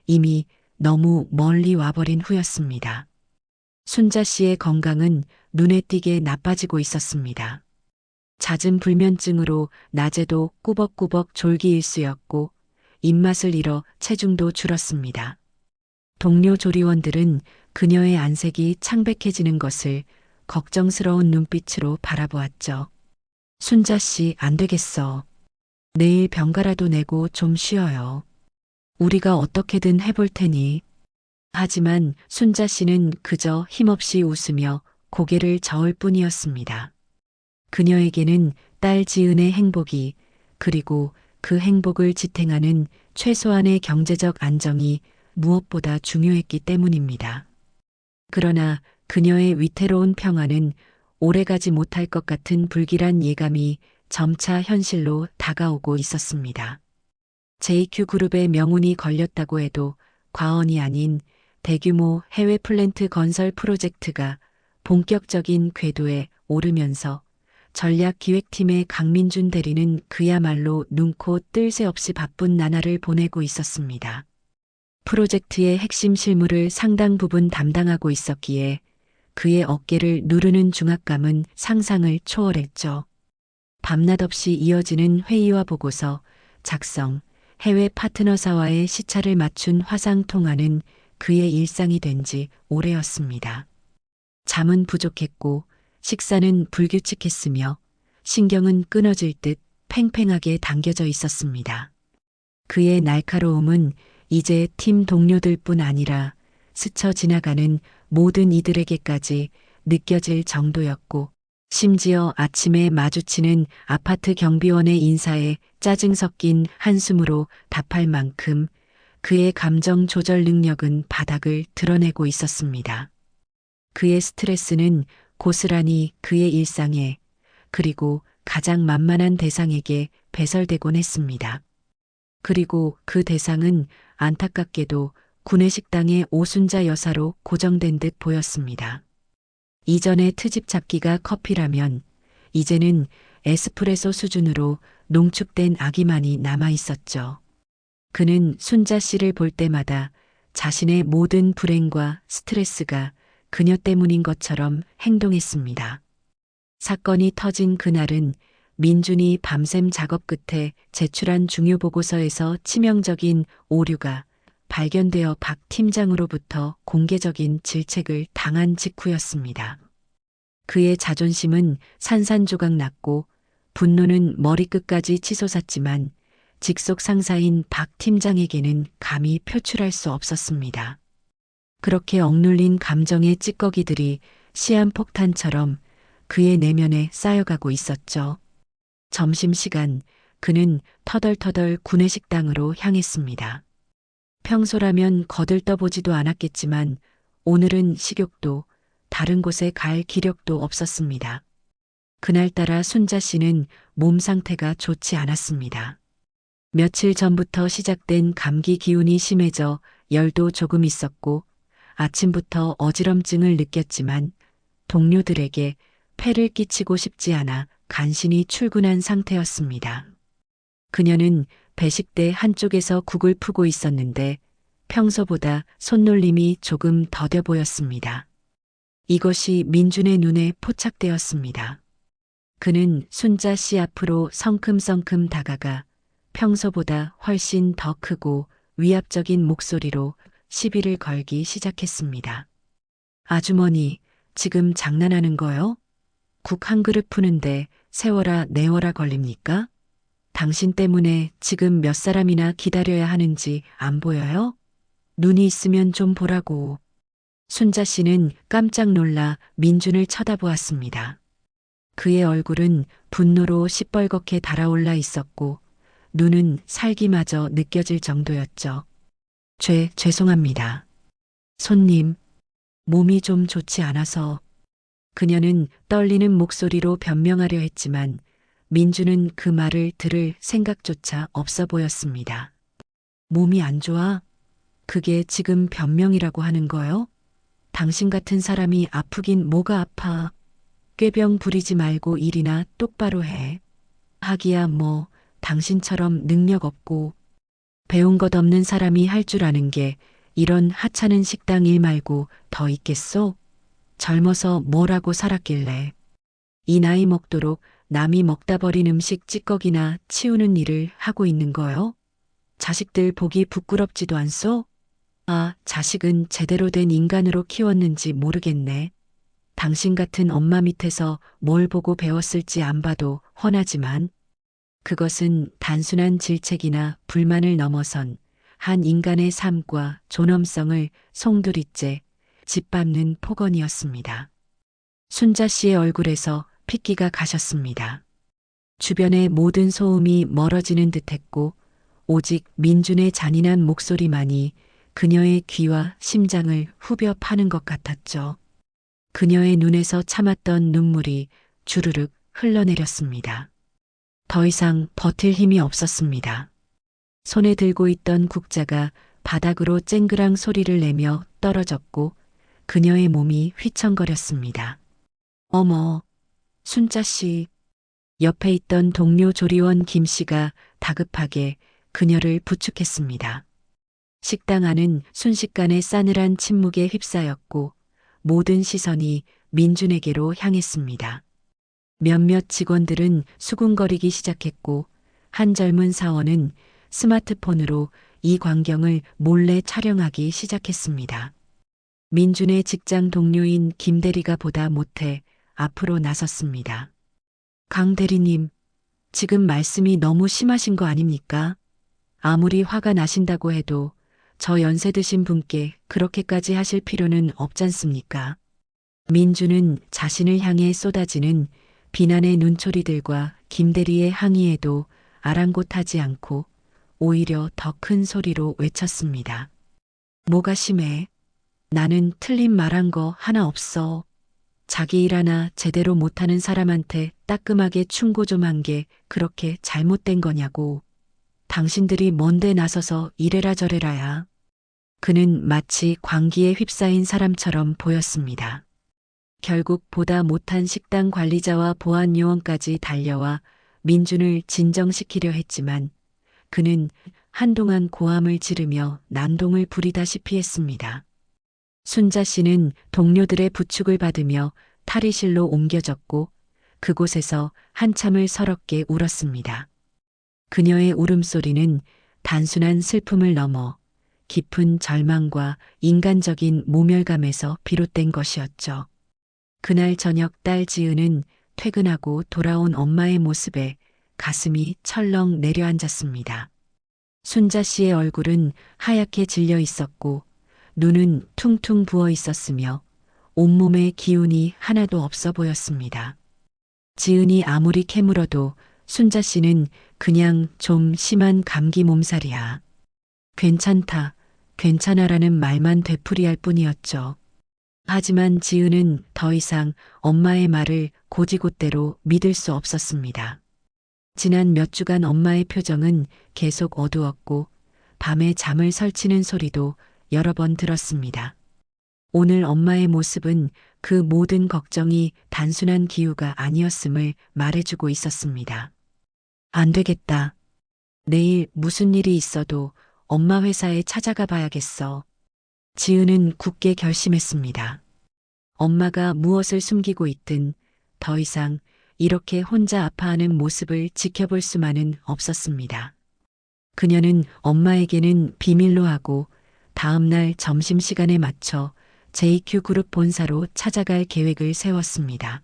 이미 너무 멀리 와버린 후였습니다. 순자 씨의 건강은 눈에 띄게 나빠지고 있었습니다. 잦은 불면증으로 낮에도 꾸벅꾸벅 졸기 일쑤였고 입맛을 잃어 체중도 줄었습니다. 동료 조리원들은 그녀의 안색이 창백해지는 것을 걱정스러운 눈빛으로 바라보았죠. 순자 씨 안 되겠어. 내일 병가라도 내고 좀 쉬어요. 우리가 어떻게든 해볼 테니. 하지만 순자 씨는 그저 힘없이 웃으며 고개를 저을 뿐이었습니다. 그녀에게는 딸 지은의 행복이 그리고 그 행복을 지탱하는 최소한의 경제적 안정이 무엇보다 중요했기 때문입니다. 그러나 그녀의 위태로운 평화는 오래가지 못할 것 같은 불길한 예감이 점차 현실로 다가오고 있었습니다. JQ그룹의 명운이 걸렸다고 해도 과언이 아닌 대규모 해외 플랜트 건설 프로젝트가 본격적인 궤도에 오르면서 전략기획팀의 강민준 대리는 그야말로 눈코 뜰 새 없이 바쁜 나날을 보내고 있었습니다. 프로젝트의 핵심 실무를 상당 부분 담당하고 있었기에 그의 어깨를 누르는 중압감은 상상을 초월했죠. 밤낮 없이 이어지는 회의와 보고서, 작성, 해외 파트너사와의 시차를 맞춘 화상 통화는 그의 일상이 된 지 오래였습니다. 잠은 부족했고 식사는 불규칙했으며 신경은 끊어질 듯 팽팽하게 당겨져 있었습니다. 그의 날카로움은 이제 팀 동료들뿐 아니라 스쳐 지나가는 모든 이들에게까지 느껴질 정도였고 심지어 아침에 마주치는 아파트 경비원의 인사에 짜증 섞인 한숨으로 답할 만큼 그의 감정 조절 능력은 바닥을 드러내고 있었습니다. 그의 스트레스는 고스란히 그의 일상에 그리고 가장 만만한 대상에게 배설되곤 했습니다. 그리고 그 대상은 안타깝게도 구내식당의 오순자 여사로 고정된 듯 보였습니다. 이전의 트집 잡기가 커피라면 이제는 에스프레소 수준으로 농축된 아기만이 남아 있었죠. 그는 순자 씨를 볼 때마다 자신의 모든 불행과 스트레스가 그녀 때문인 것처럼 행동했습니다. 사건이 터진 그날은 민준이 밤샘 작업 끝에 제출한 중요 보고서에서 치명적인 오류가 발견되어 박 팀장으로부터 공개적인 질책을 당한 직후였습니다. 그의 자존심은 산산조각 났고 분노는 머리끝까지 치솟았지만 직속 상사인 박 팀장에게는 감히 표출할 수 없었습니다. 그렇게 억눌린 감정의 찌꺼기들이 시한폭탄처럼 그의 내면에 쌓여가고 있었죠. 점심시간 그는 터덜터덜 구내식당으로 향했습니다. 평소라면 거들떠보지도 않았겠지만 오늘은 식욕도 다른 곳에 갈 기력도 없었습니다. 그날따라 순자 씨는 몸 상태가 좋지 않았습니다. 며칠 전부터 시작된 감기 기운이 심해져 열도 조금 있었고 아침부터 어지럼증을 느꼈지만 동료들에게 폐를 끼치고 싶지 않아 간신히 출근한 상태였습니다. 그녀는 배식대 한쪽에서 국을 푸고 있었는데 평소보다 손놀림이 조금 더뎌 보였습니다. 이것이 민준의 눈에 포착되었습니다. 그는 순자 씨 앞으로 성큼성큼 다가가 평소보다 훨씬 더 크고 위압적인 목소리로 시비를 걸기 시작했습니다. 아주머니, 지금 장난하는 거요? 국 한 그릇 푸는데 세워라 내워라 걸립니까? 당신 때문에 지금 몇 사람이나 기다려야 하는지 안 보여요? 눈이 있으면 좀 보라고. 순자 씨는 깜짝 놀라 민준을 쳐다보았습니다. 그의 얼굴은 분노로 시뻘겋게 달아올라 있었고 눈은 살기마저 느껴질 정도였죠. 죄송합니다. 손님, 몸이 좀 좋지 않아서. 그녀는 떨리는 목소리로 변명하려 했지만 민준은 그 말을 들을 생각조차 없어 보였습니다. 몸이 안 좋아? 그게 지금 변명이라고 하는 거요? 당신 같은 사람이 아프긴 뭐가 아파. 꾀병 부리지 말고 일이나 똑바로 해. 하기야 뭐 당신처럼 능력 없고 배운 것 없는 사람이 할 줄 아는 게 이런 하찮은 식당 일 말고 더 있겠소? 젊어서 뭐라고 살았길래. 이 나이 먹도록 남이 먹다 버린 음식 찌꺼기나 치우는 일을 하고 있는 거요? 자식들 보기 부끄럽지도 않소? 아, 자식은 제대로 된 인간으로 키웠는지 모르겠네. 당신 같은 엄마 밑에서 뭘 보고 배웠을지 안 봐도 훤하지만 그것은 단순한 질책이나 불만을 넘어선 한 인간의 삶과 존엄성을 송두리째 짓밟는 폭언이었습니다. 순자 씨의 얼굴에서 핏기가 가셨습니다. 주변의 모든 소음이 멀어지는 듯했고 오직 민준의 잔인한 목소리만이 그녀의 귀와 심장을 후벼 파는 것 같았죠. 그녀의 눈에서 참았던 눈물이 주르륵 흘러내렸습니다. 더 이상 버틸 힘이 없었습니다. 손에 들고 있던 국자가 바닥으로 쨍그랑 소리를 내며 떨어졌고 그녀의 몸이 휘청거렸습니다. 어머, 순자 씨. 옆에 있던 동료 조리원 김 씨가 다급하게 그녀를 부축했습니다. 식당 안은 순식간에 싸늘한 침묵에 휩싸였고 모든 시선이 민준에게로 향했습니다. 몇몇 직원들은 수군거리기 시작했고 한 젊은 사원은 스마트폰으로 이 광경을 몰래 촬영하기 시작했습니다. 민준의 직장 동료인 김 대리가 보다 못해 앞으로 나섰습니다. 강 대리님, 지금 말씀이 너무 심하신 거 아닙니까? 아무리 화가 나신다고 해도 저 연세 드신 분께 그렇게까지 하실 필요는 없잖습니까? 민준은 자신을 향해 쏟아지는 비난의 눈초리들과 김대리의 항의에도 아랑곳하지 않고 오히려 더 큰 소리로 외쳤습니다. 뭐가 심해? 나는 틀린 말한 거 하나 없어. 자기 일 하나 제대로 못하는 사람한테 따끔하게 충고 좀 한 게 그렇게 잘못된 거냐고. 당신들이 뭔데 나서서 이래라 저래라야. 그는 마치 광기에 휩싸인 사람처럼 보였습니다. 결국 보다 못한 식당 관리자와 보안 요원까지 달려와 민준을 진정시키려 했지만 그는 한동안 고함을 지르며 난동을 부리다시피 했습니다. 순자 씨는 동료들의 부축을 받으며 탈의실로 옮겨졌고 그곳에서 한참을 서럽게 울었습니다. 그녀의 울음소리는 단순한 슬픔을 넘어 깊은 절망과 인간적인 모멸감에서 비롯된 것이었죠. 그날 저녁 딸 지은은 퇴근하고 돌아온 엄마의 모습에 가슴이 철렁 내려앉았습니다. 순자 씨의 얼굴은 하얗게 질려 있었고 눈은 퉁퉁 부어 있었으며 온몸에 기운이 하나도 없어 보였습니다. 지은이 아무리 캐물어도 순자 씨는 그냥 좀 심한 감기 몸살이야. 괜찮다, 괜찮아라는 말만 되풀이할 뿐이었죠. 하지만 지은은 더 이상 엄마의 말을 고지곳대로 믿을 수 없었습니다. 지난 몇 주간 엄마의 표정은 계속 어두웠고 밤에 잠을 설치는 소리도 여러 번 들었습니다. 오늘 엄마의 모습은 그 모든 걱정이 단순한 기우가 아니었음을 말해주고 있었습니다. 안 되겠다. 내일 무슨 일이 있어도 엄마 회사에 찾아가 봐야겠어. 지은은 굳게 결심했습니다. 엄마가 무엇을 숨기고 있든 더 이상 이렇게 혼자 아파하는 모습을 지켜볼 수만은 없었습니다. 그녀는 엄마에게는 비밀로 하고 다음 날 점심시간에 맞춰 JQ 그룹 본사로 찾아갈 계획을 세웠습니다.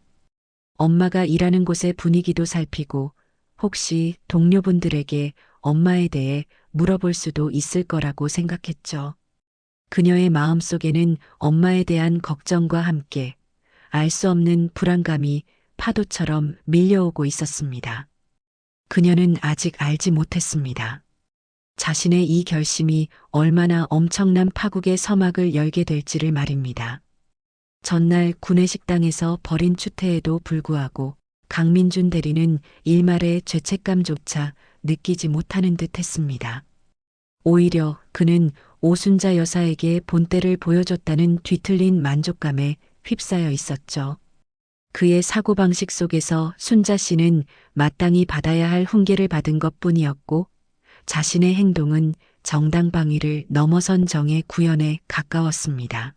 엄마가 일하는 곳의 분위기도 살피고 혹시 동료분들에게 엄마에 대해 물어볼 수도 있을 거라고 생각했죠. 그녀의 마음속에는 엄마에 대한 걱정과 함께 알 수 없는 불안감이 파도처럼 밀려오고 있었습니다. 그녀는 아직 알지 못했습니다. 자신의 이 결심이 얼마나 엄청난 파국의 서막을 열게 될지를 말입니다. 전날 구내식당에서 벌인 추태에도 불구하고 강민준 대리는 일말의 죄책감조차 느끼지 못하는 듯 했습니다. 오히려 그는 오순자 여사에게 본때를 보여줬다는 뒤틀린 만족감에 휩싸여 있었죠. 그의 사고방식 속에서 순자 씨는 마땅히 받아야 할 훈계를 받은 것뿐이었고 자신의 행동은 정당방위를 넘어선 정의 구현에 가까웠습니다.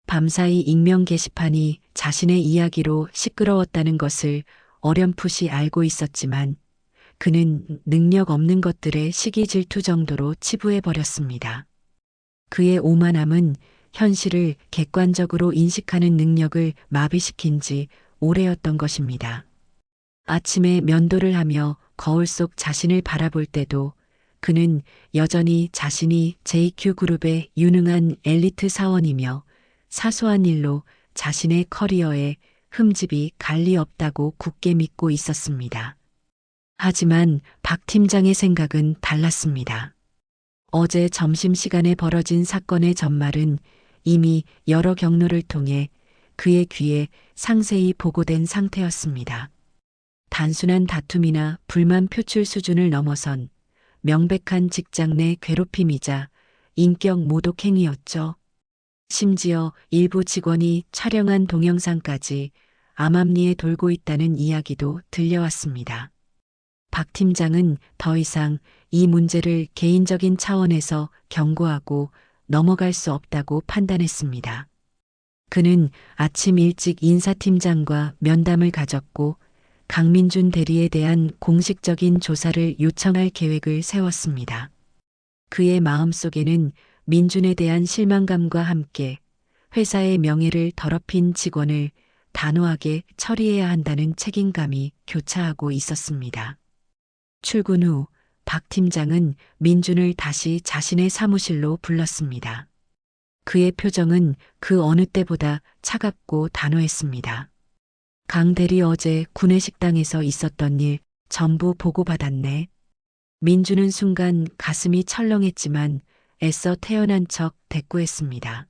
밤사이 익명 게시판이 자신의 이야기로 시끄러웠다는 것을 어렴풋이 알고 있었지만 그는 능력 없는 것들의 시기 질투 정도로 치부해버렸습니다. 그의 오만함은 현실을 객관적으로 인식하는 능력을 마비시킨 지 오래였던 것입니다. 아침에 면도를 하며 거울 속 자신을 바라볼 때도 그는 여전히 자신이 JQ그룹의 유능한 엘리트 사원이며 사소한 일로 자신의 커리어에 흠집이 갈 리 없다고 굳게 믿고 있었습니다. 하지만 박 팀장의 생각은 달랐습니다. 어제 점심시간에 벌어진 사건의 전말은 이미 여러 경로를 통해 그의 귀에 상세히 보고된 상태였습니다. 단순한 다툼이나 불만 표출 수준을 넘어선 명백한 직장 내 괴롭힘이자 인격 모독 행위였죠. 심지어 일부 직원이 촬영한 동영상까지 암암리에 돌고 있다는 이야기도 들려왔습니다. 박 팀장은 더 이상 이 문제를 개인적인 차원에서 경고하고 넘어갈 수 없다고 판단했습니다. 그는 아침 일찍 인사팀장과 면담을 가졌고 강민준 대리에 대한 공식적인 조사를 요청할 계획을 세웠습니다. 그의 마음속에는 민준에 대한 실망감과 함께 회사의 명예를 더럽힌 직원을 단호하게 처리해야 한다는 책임감이 교차하고 있었습니다. 출근 후 박 팀장은 민준을 다시 자신의 사무실로 불렀습니다. 그의 표정은 그 어느 때보다 차갑고 단호했습니다. 강 대리 어제 구내식당에서 있었던 일 전부 보고받았네. 민준은 순간 가슴이 철렁했지만 애써 태어난 척 대꾸했습니다.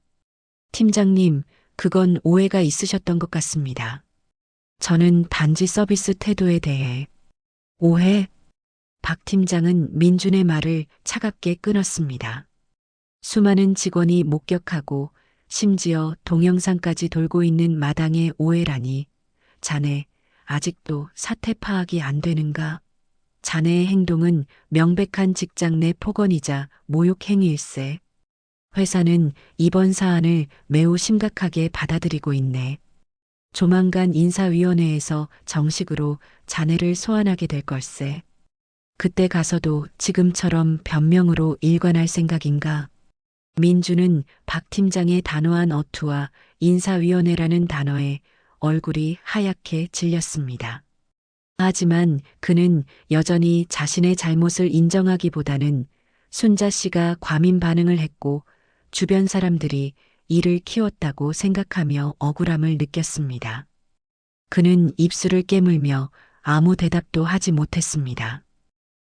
팀장님, 그건 오해가 있으셨던 것 같습니다. 저는 단지 서비스 태도에 대해. 오해? 박 팀장은 민준의 말을 차갑게 끊었습니다. 수많은 직원이 목격하고 심지어 동영상까지 돌고 있는 마당의 오해라니. 자네, 아직도 사태 파악이 안 되는가? 자네의 행동은 명백한 직장 내 폭언이자 모욕 행위일세. 회사는 이번 사안을 매우 심각하게 받아들이고 있네. 조만간 인사위원회에서 정식으로 자네를 소환하게 될 걸세. 그때 가서도 지금처럼 변명으로 일관할 생각인가? 민주는 박 팀장의 단호한 어투와 인사위원회라는 단어에 얼굴이 하얗게 질렸습니다. 하지만 그는 여전히 자신의 잘못을 인정하기보다는 순자 씨가 과민 반응을 했고 주변 사람들이 이를 키웠다고 생각하며 억울함을 느꼈습니다. 그는 입술을 깨물며 아무 대답도 하지 못했습니다.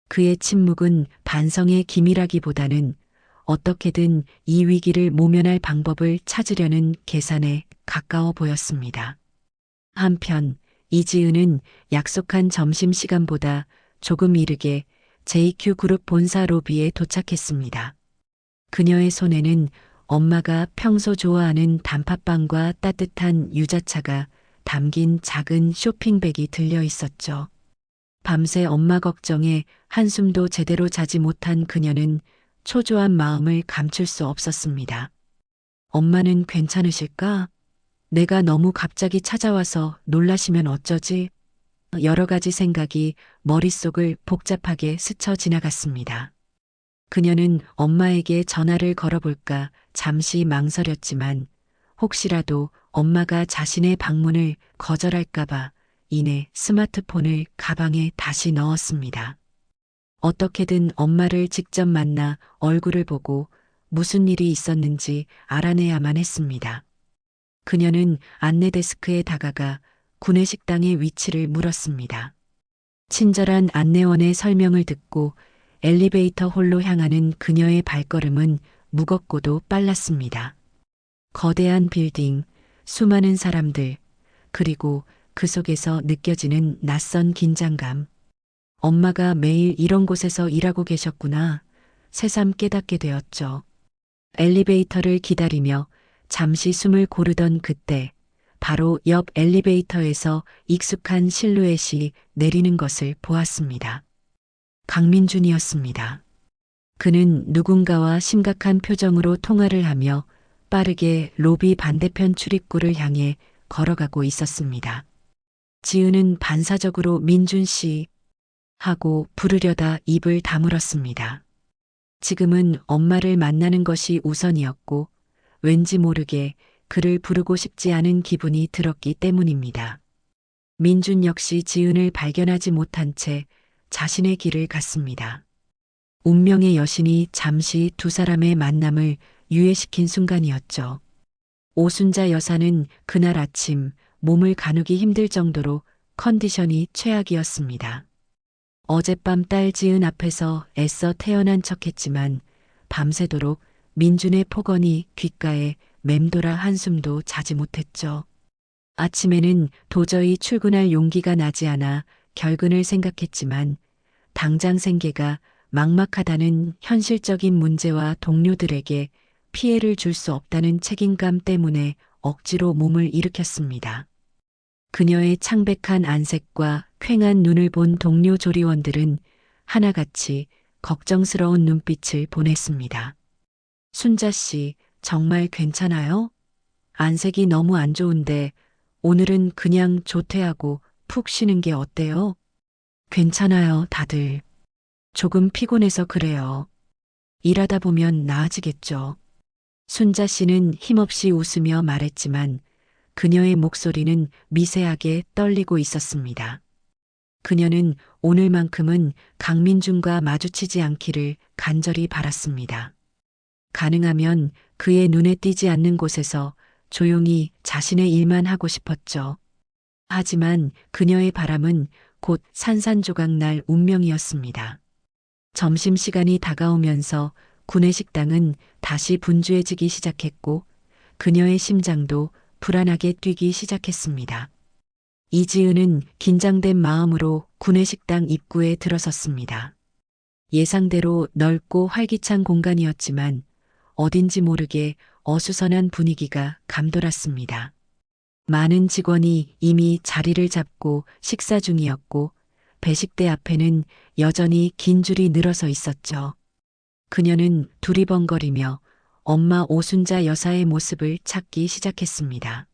그의 침묵은 반성의 기미라기보다는 어떻게든 이 위기를 모면할 방법을 찾으려는 계산에 가까워 보였습니다. 한편 이지은은 약속한 점심시간보다 조금 이르게 JQ 그룹 본사 로비에 도착했습니다. 그녀의 손에는 엄마가 평소 좋아하는 단팥빵과 따뜻한 유자차가 담긴 작은 쇼핑백이 들려 있었죠. 밤새 엄마 걱정에 한숨도 제대로 자지 못한 그녀는 초조한 마음을 감출 수 없었습니다. 엄마는 괜찮으실까? 내가 너무 갑자기 찾아와서 놀라시면 어쩌지? 여러 가지 생각이 머릿속을 복잡하게 스쳐 지나갔습니다. 그녀는 엄마에게 전화를 걸어볼까 잠시 망설였지만 혹시라도 엄마가 자신의 방문을 거절할까봐 이내 스마트폰을 가방에 다시 넣었습니다. 어떻게든 엄마를 직접 만나 얼굴을 보고 무슨 일이 있었는지 알아내야만 했습니다. 그녀는 안내 데스크에 다가가 구내식당의 위치를 물었습니다. 친절한 안내원의 설명을 듣고 엘리베이터 홀로 향하는 그녀의 발걸음은 무겁고도 빨랐습니다. 거대한 빌딩, 수많은 사람들, 그리고 그 속에서 느껴지는 낯선 긴장감. 엄마가 매일 이런 곳에서 일하고 계셨구나. 새삼 깨닫게 되었죠. 엘리베이터를 기다리며 잠시 숨을 고르던 그때 바로 옆 엘리베이터에서 익숙한 실루엣이 내리는 것을 보았습니다. 강민준이었습니다. 그는 누군가와 심각한 표정으로 통화를 하며 빠르게 로비 반대편 출입구를 향해 걸어가고 있었습니다. 지은은 반사적으로 민준 씨 하고 부르려다 입을 다물었습니다. 지금은 엄마를 만나는 것이 우선이었고 왠지 모르게 그를 부르고 싶지 않은 기분이 들었기 때문입니다. 민준 역시 지은을 발견하지 못한 채 자신의 길을 갔습니다. 운명의 여신이 잠시 두 사람의 만남을 유예시킨 순간이었죠. 오순자 여사는 그날 아침 몸을 가누기 힘들 정도로 컨디션이 최악이었습니다. 어젯밤 딸 지은 앞에서 애써 태어난 척했지만 밤새도록 민준의 폭언이 귓가에 맴돌아 한숨도 자지 못했죠. 아침에는 도저히 출근할 용기가 나지 않아 결근을 생각했지만 당장 생계가 막막하다는 현실적인 문제와 동료들에게 피해를 줄 수 없다는 책임감 때문에 억지로 몸을 일으켰습니다. 그녀의 창백한 안색과 퀭한 눈을 본 동료 조리원들은 하나같이 걱정스러운 눈빛을 보냈습니다. 순자 씨, 정말 괜찮아요? 안색이 너무 안 좋은데 오늘은 그냥 조퇴하고 푹 쉬는 게 어때요? 괜찮아요, 다들. 조금 피곤해서 그래요. 일하다 보면 나아지겠죠. 순자 씨는 힘없이 웃으며 말했지만 그녀의 목소리는 미세하게 떨리고 있었습니다. 그녀는 오늘만큼은 강민준과 마주치지 않기를 간절히 바랐습니다. 가능하면 그의 눈에 띄지 않는 곳에서 조용히 자신의 일만 하고 싶었죠. 하지만 그녀의 바람은 곧 산산조각 날 운명이었습니다. 점심시간이 다가오면서 구내식당은 다시 분주해지기 시작했고 그녀의 심장도 불안하게 뛰기 시작했습니다. 이지은은 긴장된 마음으로 구내식당 입구에 들어섰습니다. 예상대로 넓고 활기찬 공간이었지만 어딘지 모르게 어수선한 분위기가 감돌았습니다. 많은 직원이 이미 자리를 잡고 식사 중이었고 배식대 앞에는 여전히 긴 줄이 늘어서 있었죠. 그녀는 두리번거리며 엄마 오순자 여사의 모습을 찾기 시작했습니다.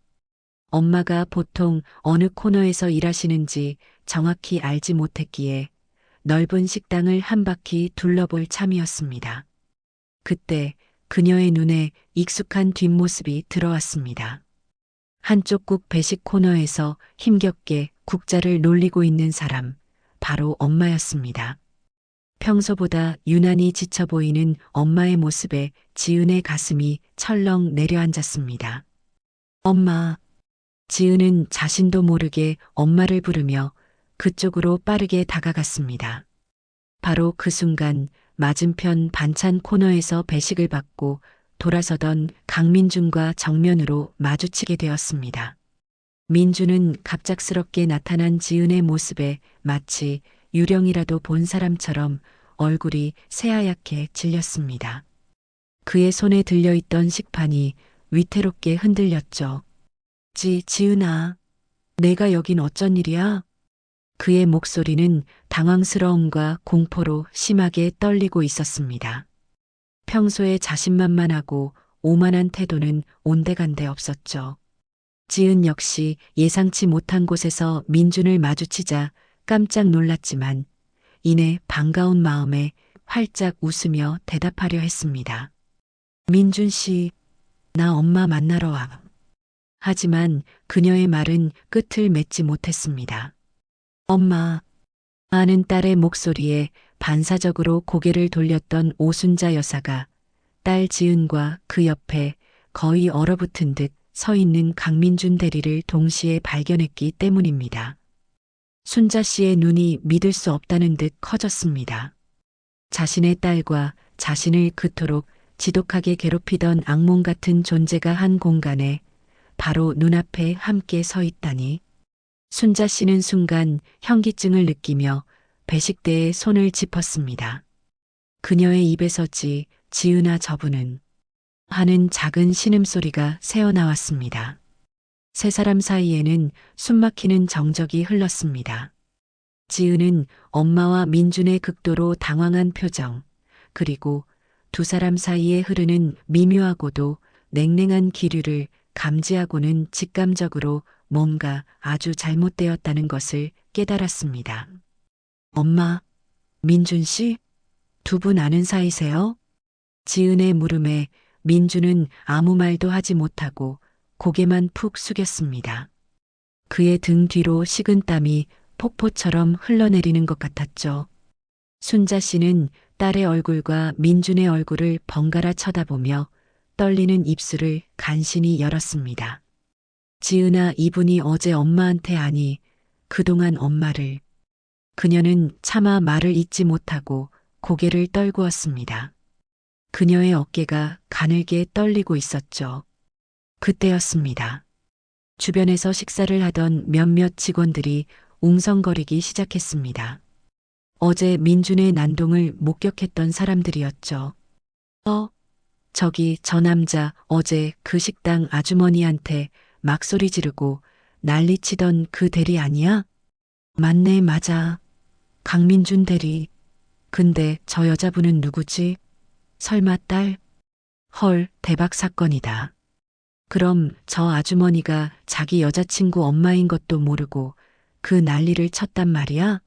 엄마가 보통 어느 코너에서 일하시는지 정확히 알지 못했기에 넓은 식당을 한 바퀴 둘러볼 참이었습니다. 그때 그녀의 눈에 익숙한 뒷모습이 들어왔습니다. 한쪽 국 배식 코너에서 힘겹게 국자를 놀리고 있는 사람, 바로 엄마였습니다. 평소보다 유난히 지쳐 보이는 엄마의 모습에 지은의 가슴이 철렁 내려앉았습니다. 엄마. 지은은 자신도 모르게 엄마를 부르며 그쪽으로 빠르게 다가갔습니다. 바로 그 순간 맞은편 반찬 코너에서 배식을 받고 돌아서던 강민준과 정면으로 마주치게 되었습니다. 민준은 갑작스럽게 나타난 지은의 모습에 마치 유령이라도 본 사람처럼 얼굴이 새하얗게 질렸습니다. 그의 손에 들려있던 식판이 위태롭게 흔들렸죠. 지은아, 내가 여긴 어쩐 일이야? 그의 목소리는 당황스러움과 공포로 심하게 떨리고 있었습니다. 평소에 자신만만하고 오만한 태도는 온데간데 없었죠. 지은 역시 예상치 못한 곳에서 민준을 마주치자 깜짝 놀랐지만 이내 반가운 마음에 활짝 웃으며 대답하려 했습니다. 민준 씨, 나 엄마 만나러 와. 하지만 그녀의 말은 끝을 맺지 못했습니다. 엄마. 아는 딸의 목소리에 반사적으로 고개를 돌렸던 오순자 여사가 딸 지은과 그 옆에 거의 얼어붙은 듯 서 있는 강민준 대리를 동시에 발견했기 때문입니다. 순자 씨의 눈이 믿을 수 없다는 듯 커졌습니다. 자신의 딸과 자신을 그토록 지독하게 괴롭히던 악몽 같은 존재가 한 공간에 바로 눈앞에 함께 서 있다니. 순자 씨는 순간 현기증을 느끼며 배식대에 손을 짚었습니다. 그녀의 입에서 지은아 저분은 하는 작은 신음소리가 새어나왔습니다. 세 사람 사이에는 숨막히는 정적이 흘렀습니다. 지은은 엄마와 민준의 극도로 당황한 표정, 그리고 두 사람 사이에 흐르는 미묘하고도 냉랭한 기류를 감지하고는 직감적으로 뭔가 아주 잘못되었다는 것을 깨달았습니다. 엄마, 민준 씨? 두 분 아는 사이세요? 지은의 물음에 민준은 아무 말도 하지 못하고 고개만 푹 숙였습니다. 그의 등 뒤로 식은땀이 폭포처럼 흘러내리는 것 같았죠. 순자 씨는 딸의 얼굴과 민준의 얼굴을 번갈아 쳐다보며 떨리는 입술을 간신히 열었습니다. 지은아, 이분이 어제 엄마한테 아니, 그동안 엄마를. 그녀는 차마 말을 잇지 못하고 고개를 떨구었습니다. 그녀의 어깨가 가늘게 떨리고 있었죠. 그때였습니다. 주변에서 식사를 하던 몇몇 직원들이 웅성거리기 시작했습니다. 어제 민준의 난동을 목격했던 사람들이었죠. 저기 저 남자 어제 그 식당 아주머니한테 막 소리 지르고 난리치던 그 대리 아니야? 맞네, 맞아. 강민준 대리. 근데 저 여자분은 누구지? 설마 딸? 헐, 대박 사건이다. 그럼 저 아주머니가 자기 여자친구 엄마인 것도 모르고 그 난리를 쳤단 말이야?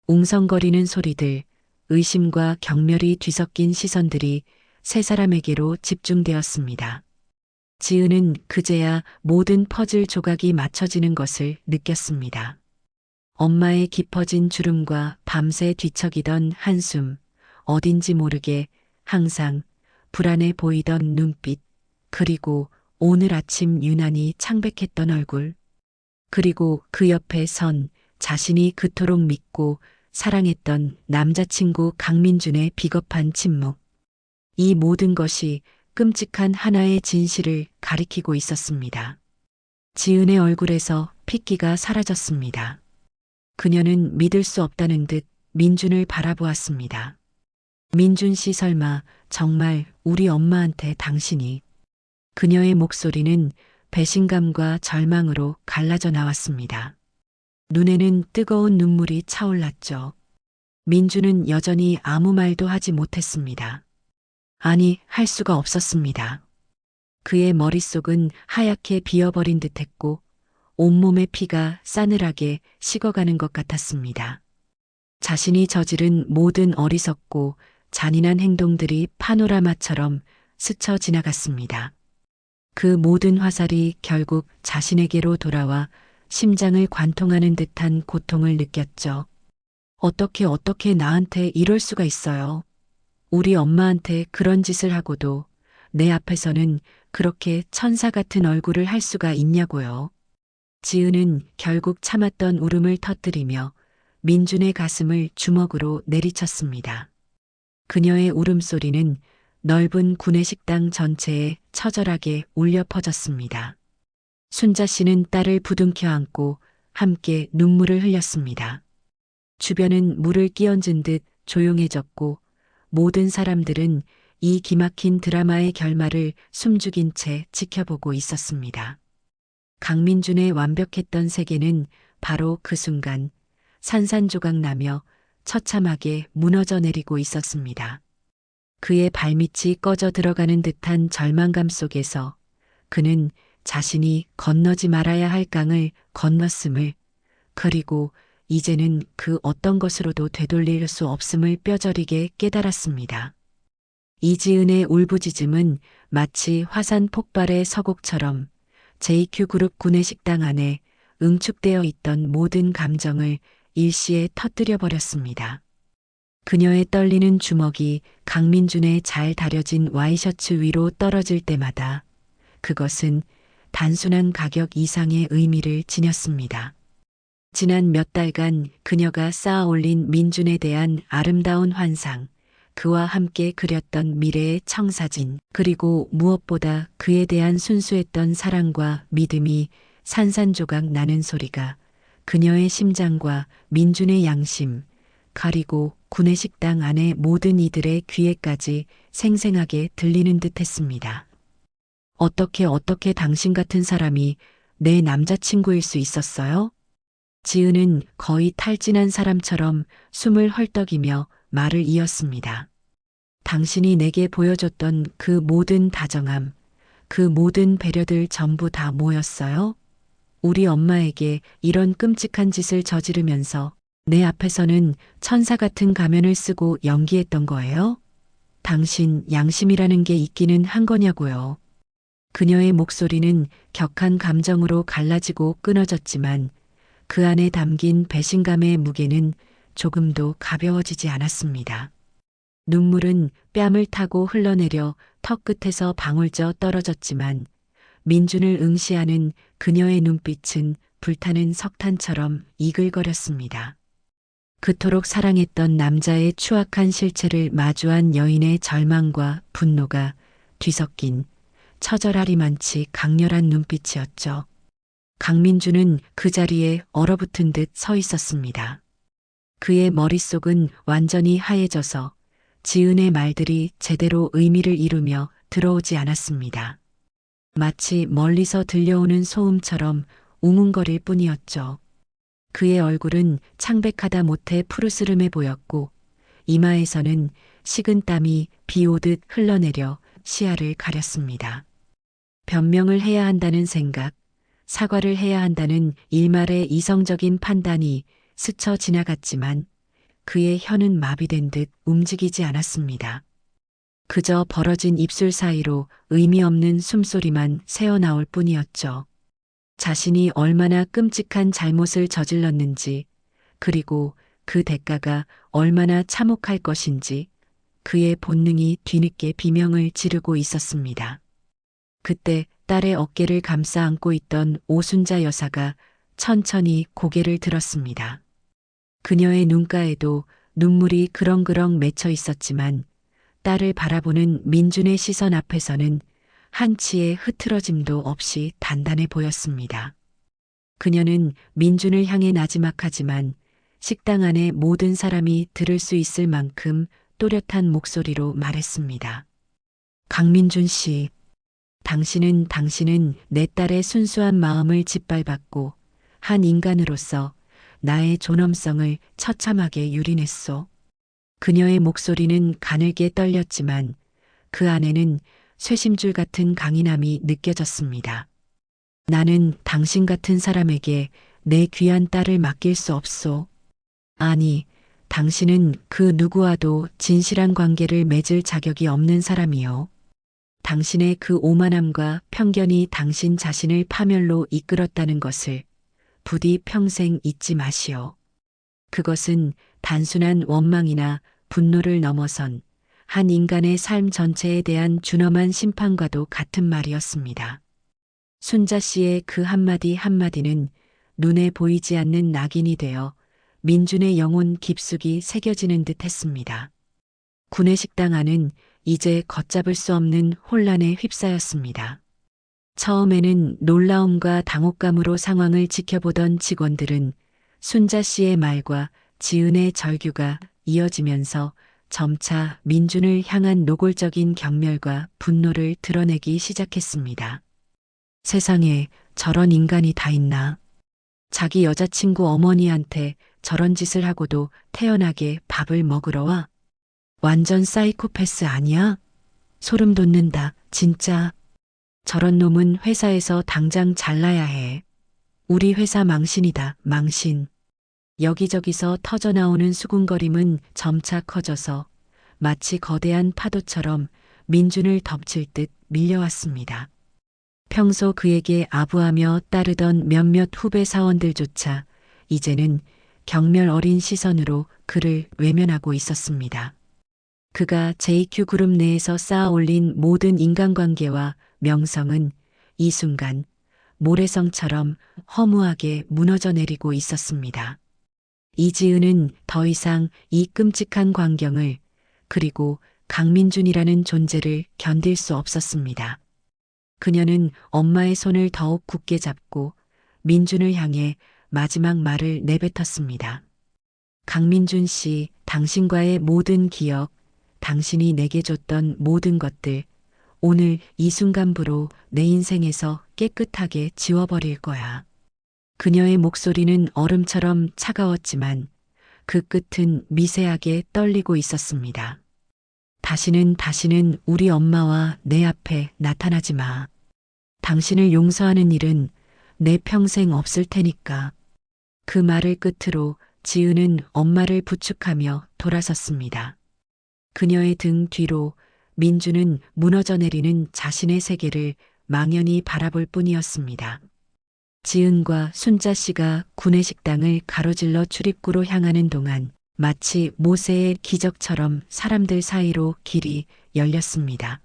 웅성거리는 소리들, 의심과 경멸이 뒤섞인 시선들이 세 사람에게로 집중되었습니다. 지은은 그제야 모든 퍼즐 조각이 맞춰지는 것을 느꼈습니다. 엄마의 깊어진 주름과 밤새 뒤척이던 한숨, 어딘지 모르게 항상 불안해 보이던 눈빛, 그리고 오늘 아침 유난히 창백했던 얼굴, 그리고 그 옆에 선 자신이 그토록 믿고 사랑했던 남자친구 강민준의 비겁한 침묵. 이 모든 것이 끔찍한 하나의 진실을 가리키고 있었습니다. 지은의 얼굴에서 핏기가 사라졌습니다. 그녀는 믿을 수 없다는 듯 민준을 바라보았습니다. 민준 씨, 설마 정말 우리 엄마한테 당신이. 그녀의 목소리는 배신감과 절망으로 갈라져 나왔습니다. 눈에는 뜨거운 눈물이 차올랐죠. 민준은 여전히 아무 말도 하지 못했습니다. 아니, 할 수가 없었습니다. 그의 머릿속은 하얗게 비어버린 듯했고 온몸의 피가 싸늘하게 식어가는 것 같았습니다. 자신이 저지른 모든 어리석고 잔인한 행동들이 파노라마처럼 스쳐 지나갔습니다. 그 모든 화살이 결국 자신에게로 돌아와 심장을 관통하는 듯한 고통을 느꼈죠. 어떻게 나한테 이럴 수가 있어요. 우리 엄마한테 그런 짓을 하고도 내 앞에서는 그렇게 천사 같은 얼굴을 할 수가 있냐고요. 지은은 결국 참았던 울음을 터뜨리며 민준의 가슴을 주먹으로 내리쳤습니다. 그녀의 울음소리는 넓은 구내식당 전체에 처절하게 울려 퍼졌습니다. 순자 씨는 딸을 부둥켜 안고 함께 눈물을 흘렸습니다. 주변은 물을 끼얹은 듯 조용해졌고 모든 사람들은 이 기막힌 드라마의 결말을 숨죽인 채 지켜보고 있었습니다. 강민준의 완벽했던 세계는 바로 그 순간 산산조각 나며 처참하게 무너져 내리고 있었습니다. 그의 발밑이 꺼져 들어가는 듯한 절망감 속에서 그는 자신이 건너지 말아야 할 강을 건넜음을, 그리고 이제는 그 어떤 것으로도 되돌릴 수 없음을 뼈저리게 깨달았습니다. 이지은의 울부짖음은 마치 화산 폭발의 서곡처럼 JQ그룹 구내식당 안에 응축되어 있던 모든 감정을 일시에 터뜨려 버렸습니다. 그녀의 떨리는 주먹이 강민준의 잘 다려진 와이셔츠 위로 떨어질 때마다 그것은 단순한 가격 이상의 의미를 지녔습니다. 지난 몇 달간 그녀가 쌓아 올린 민준에 대한 아름다운 환상, 그와 함께 그렸던 미래의 청사진, 그리고 무엇보다 그에 대한 순수했던 사랑과 믿음이 산산조각 나는 소리가 그녀의 심장과 민준의 양심, 그리고 구내식당 안의 모든 이들의 귀에까지 생생하게 들리는 듯 했습니다. 어떻게 당신 같은 사람이 내 남자친구일 수 있었어요? 지은은 거의 탈진한 사람처럼 숨을 헐떡이며 말을 이었습니다. 당신이 내게 보여줬던 그 모든 다정함, 그 모든 배려들 전부 다 뭐였어요? 우리 엄마에게 이런 끔찍한 짓을 저지르면서 내 앞에서는 천사 같은 가면을 쓰고 연기했던 거예요? 당신 양심이라는 게 있기는 한 거냐고요. 그녀의 목소리는 격한 감정으로 갈라지고 끊어졌지만 그 안에 담긴 배신감의 무게는 조금도 가벼워지지 않았습니다. 눈물은 뺨을 타고 흘러내려 턱 끝에서 방울져 떨어졌지만 민준을 응시하는 그녀의 눈빛은 불타는 석탄처럼 이글거렸습니다. 그토록 사랑했던 남자의 추악한 실체를 마주한 여인의 절망과 분노가 뒤섞인 처절하리만치 강렬한 눈빛이었죠. 강민준은 그 자리에 얼어붙은 듯 서 있었습니다. 그의 머릿속은 완전히 하얘져서 지은의 말들이 제대로 의미를 이루며 들어오지 않았습니다. 마치 멀리서 들려오는 소음처럼 웅웅거릴 뿐이었죠. 그의 얼굴은 창백하다 못해 푸르스름해 보였고 이마에서는 식은 땀이 비 오듯 흘러내려 시야를 가렸습니다. 변명을 해야 한다는 생각, 사과를 해야 한다는 일말의 이성적인 판단이 스쳐 지나갔지만 그의 혀는 마비된 듯 움직이지 않았습니다. 그저 벌어진 입술 사이로 의미 없는 숨소리만 새어나올 뿐이었죠. 자신이 얼마나 끔찍한 잘못을 저질렀는지, 그리고 그 대가가 얼마나 참혹할 것인지 그의 본능이 뒤늦게 비명을 지르고 있었습니다. 그때 딸의 어깨를 감싸 안고 있던 오순자 여사가 천천히 고개를 들었습니다. 그녀의 눈가에도 눈물이 그렁그렁 맺혀 있었지만 딸을 바라보는 민준의 시선 앞에서는 한치의 흐트러짐도 없이 단단해 보였습니다. 그녀는 민준을 향해 나지막하지만 식당 안의 모든 사람이 들을 수 있을 만큼 또렷한 목소리로 말했습니다. 강민준 씨, 당신은 내 딸의 순수한 마음을 짓밟았고 한 인간으로서 나의 존엄성을 처참하게 유린했소. 그녀의 목소리는 가늘게 떨렸지만 그 안에는 쇠심줄 같은 강인함이 느껴졌습니다. 나는 당신 같은 사람에게 내 귀한 딸을 맡길 수 없소. 아니, 당신은 그 누구와도 진실한 관계를 맺을 자격이 없는 사람이요. 당신의 그 오만함과 편견이 당신 자신을 파멸로 이끌었다는 것을 부디 평생 잊지 마시오. 그것은 단순한 원망이나 분노를 넘어선 한 인간의 삶 전체에 대한 준엄한 심판과도 같은 말이었습니다. 순자 씨의 그 한마디 한마디는 눈에 보이지 않는 낙인이 되어 민준의 영혼 깊숙이 새겨지는 듯 했습니다. 구내식당 안은 이제 걷잡을 수 없는 혼란에 휩싸였습니다. 처음에는 놀라움과 당혹감으로 상황을 지켜보던 직원들은 순자 씨의 말과 지은의 절규가 이어지면서 점차 민준을 향한 노골적인 경멸과 분노를 드러내기 시작했습니다. 세상에 저런 인간이 다 있나? 자기 여자친구 어머니한테 저런 짓을 하고도 태연하게 밥을 먹으러 와? 완전 사이코패스 아니야? 소름 돋는다, 진짜. 저런 놈은 회사에서 당장 잘라야 해. 우리 회사 망신이다, 망신. 여기저기서 터져나오는 수군거림은 점차 커져서 마치 거대한 파도처럼 민준을 덮칠 듯 밀려왔습니다. 평소 그에게 아부하며 따르던 몇몇 후배 사원들조차 이제는 경멸 어린 시선으로 그를 외면하고 있었습니다. 그가 JQ 그룹 내에서 쌓아 올린 모든 인간관계와 명성은 이 순간 모래성처럼 허무하게 무너져 내리고 있었습니다. 이지은은 더 이상 이 끔찍한 광경을 그리고 강민준이라는 존재를 견딜 수 없었습니다. 그녀는 엄마의 손을 더욱 굳게 잡고 민준을 향해 마지막 말을 내뱉었습니다. 강민준 씨, 당신과의 모든 기억, 당신이 내게 줬던 모든 것들, 오늘 이 순간부로 내 인생에서 깨끗하게 지워버릴 거야. 그녀의 목소리는 얼음처럼 차가웠지만 그 끝은 미세하게 떨리고 있었습니다. 다시는 우리 엄마와 내 앞에 나타나지 마. 당신을 용서하는 일은 내 평생 없을 테니까. 그 말을 끝으로 지은은 엄마를 부축하며 돌아섰습니다. 그녀의 등 뒤로 민주는 무너져 내리는 자신의 세계를 망연히 바라볼 뿐이었습니다. 지은과 순자 씨가 구내식당을 가로질러 출입구로 향하는 동안 마치 모세의 기적처럼 사람들 사이로 길이 열렸습니다.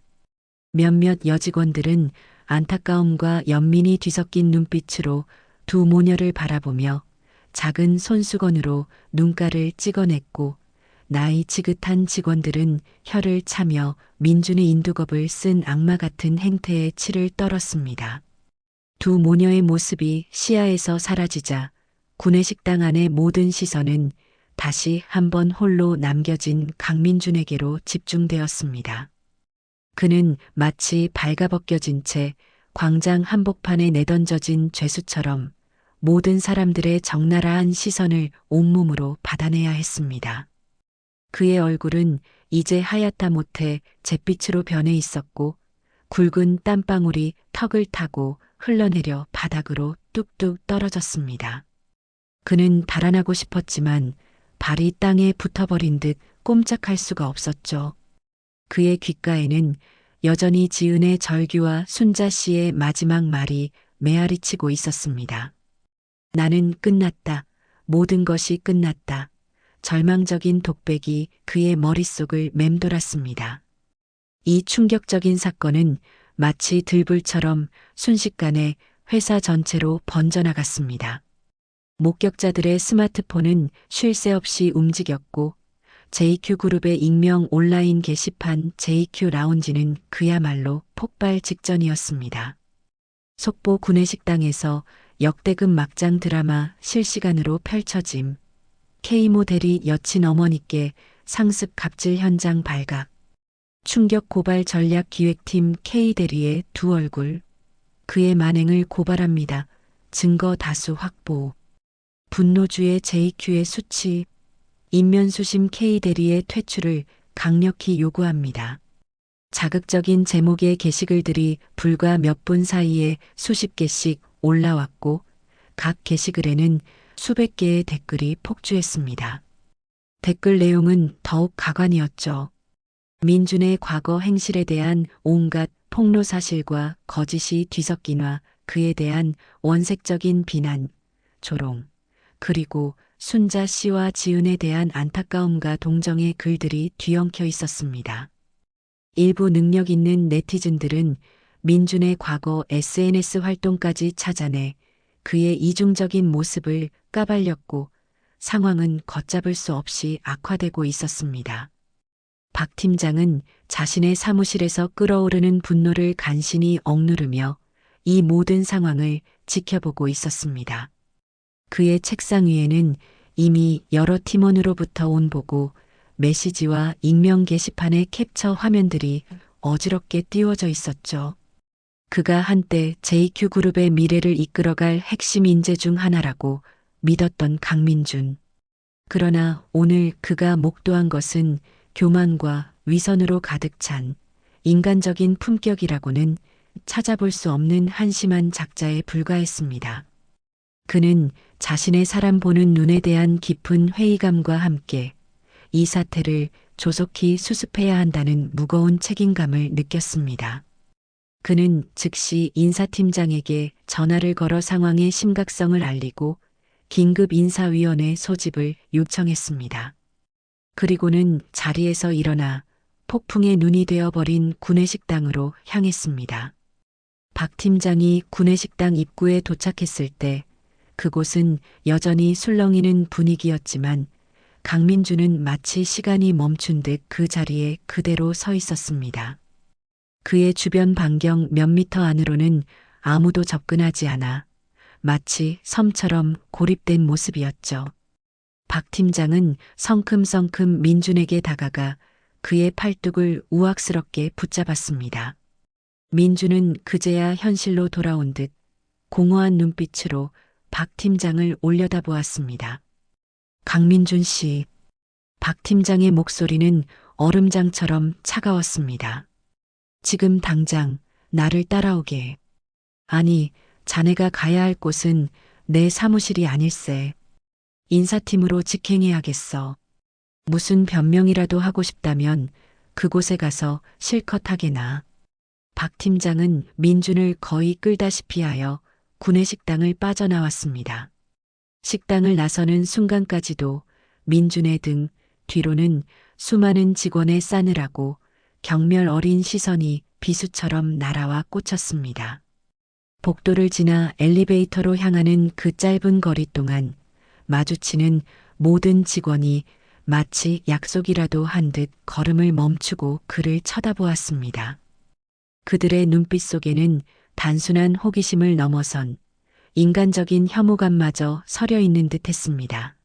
몇몇 여직원들은 안타까움과 연민이 뒤섞인 눈빛으로 두 모녀를 바라보며 작은 손수건으로 눈가를 찍어냈고 나이 지긋한 직원들은 혀를 차며 민준의 인두겁을 쓴 악마 같은 행태에 치를 떨었습니다. 두 모녀의 모습이 시야에서 사라지자 구내식당 안의 모든 시선은 다시 한번 홀로 남겨진 강민준에게로 집중되었습니다. 그는 마치 발가벗겨진 채 광장 한복판에 내던져진 죄수처럼 모든 사람들의 적나라한 시선을 온몸으로 받아내야 했습니다. 그의 얼굴은 이제 하얗다 못해 잿빛으로 변해 있었고 굵은 땀방울이 턱을 타고 흘러내려 바닥으로 뚝뚝 떨어졌습니다. 그는 달아나고 싶었지만 발이 땅에 붙어버린 듯 꼼짝할 수가 없었죠. 그의 귓가에는 여전히 지은의 절규와 순자 씨의 마지막 말이 메아리치고 있었습니다. 나는 끝났다. 모든 것이 끝났다. 절망적인 독백이 그의 머릿속을 맴돌았습니다. 이 충격적인 사건은 마치 들불처럼 순식간에 회사 전체로 번져나갔습니다. 목격자들의 스마트폰은 쉴 새 없이 움직였고 JQ그룹의 익명 온라인 게시판 JQ 라운지는 그야말로 폭발 직전이었습니다. 속보 구내식당에서 역대급 막장 드라마 실시간으로 펼쳐짐. K모 대리 여친 어머니께 상습 갑질 현장 발각. 충격 고발 전략 기획팀 K 대리의 두 얼굴. 그의 만행을 고발합니다. 증거 다수 확보. 분노주의 JQ의 수치. 인면수심 K 대리의 퇴출을 강력히 요구합니다. 자극적인 제목의 게시글들이 불과 몇 분 사이에 수십 개씩 올라왔고 각 게시글에는 수백 개의 댓글이 폭주했습니다. 댓글 내용은 더욱 가관이었죠. 민준의 과거 행실에 대한 온갖 폭로 사실과 거짓이 뒤섞인와 그에 대한 원색적인 비난, 조롱, 그리고 순자 씨와 지은에 대한 안타까움과 동정의 글들이 뒤엉켜 있었습니다. 일부 능력 있는 네티즌들은 민준의 과거 SNS 활동까지 찾아내 그의 이중적인 모습을 까발렸고 상황은 걷잡을 수 없이 악화되고 있었습니다. 박 팀장은 자신의 사무실에서 끓어오르는 분노를 간신히 억누르며 이 모든 상황을 지켜보고 있었습니다. 그의 책상 위에는 이미 여러 팀원으로부터 온 보고 메시지와 익명 게시판의 캡처 화면들이 어지럽게 띄워져 있었죠. 그가 한때 JQ그룹의 미래를 이끌어갈 핵심 인재 중 하나라고 믿었던 강민준. 그러나 오늘 그가 목도한 것은 교만과 위선으로 가득 찬 인간적인 품격이라고는 찾아볼 수 없는 한심한 작자에 불과했습니다. 그는 자신의 사람 보는 눈에 대한 깊은 회의감과 함께 이 사태를 조속히 수습해야 한다는 무거운 책임감을 느꼈습니다. 그는 즉시 인사팀장에게 전화를 걸어 상황의 심각성을 알리고 긴급 인사위원회 소집을 요청했습니다. 그리고는 자리에서 일어나 폭풍의 눈이 되어버린 구내식당으로 향했습니다. 박 팀장이 구내식당 입구에 도착했을 때 그곳은 여전히 술렁이는 분위기였지만 강민준은 마치 시간이 멈춘 듯 그 자리에 그대로 서 있었습니다. 그의 주변 반경 몇 미터 안으로는 아무도 접근하지 않아 마치 섬처럼 고립된 모습이었죠. 박 팀장은 성큼성큼 민준에게 다가가 그의 팔뚝을 우악스럽게 붙잡았습니다. 민준은 그제야 현실로 돌아온 듯 공허한 눈빛으로 박 팀장을 올려다보았습니다. 강민준 씨. 박 팀장의 목소리는 얼음장처럼 차가웠습니다. 지금 당장 나를 따라오게. 아니, 자네가 가야 할 곳은 내 사무실이 아닐세. 인사팀으로 직행해야겠어. 무슨 변명이라도 하고 싶다면 그곳에 가서 실컷 하게나. 박 팀장은 민준을 거의 끌다시피 하여 구내식당을 빠져나왔습니다. 식당을 나서는 순간까지도 민준의 등 뒤로는 수많은 직원의 싸늘하고 경멸 어린 시선이 비수처럼 날아와 꽂혔습니다. 복도를 지나 엘리베이터로 향하는 그 짧은 거리 동안 마주치는 모든 직원이 마치 약속이라도 한 듯 걸음을 멈추고 그를 쳐다보았습니다. 그들의 눈빛 속에는 단순한 호기심을 넘어선 인간적인 혐오감마저 서려 있는 듯 했습니다.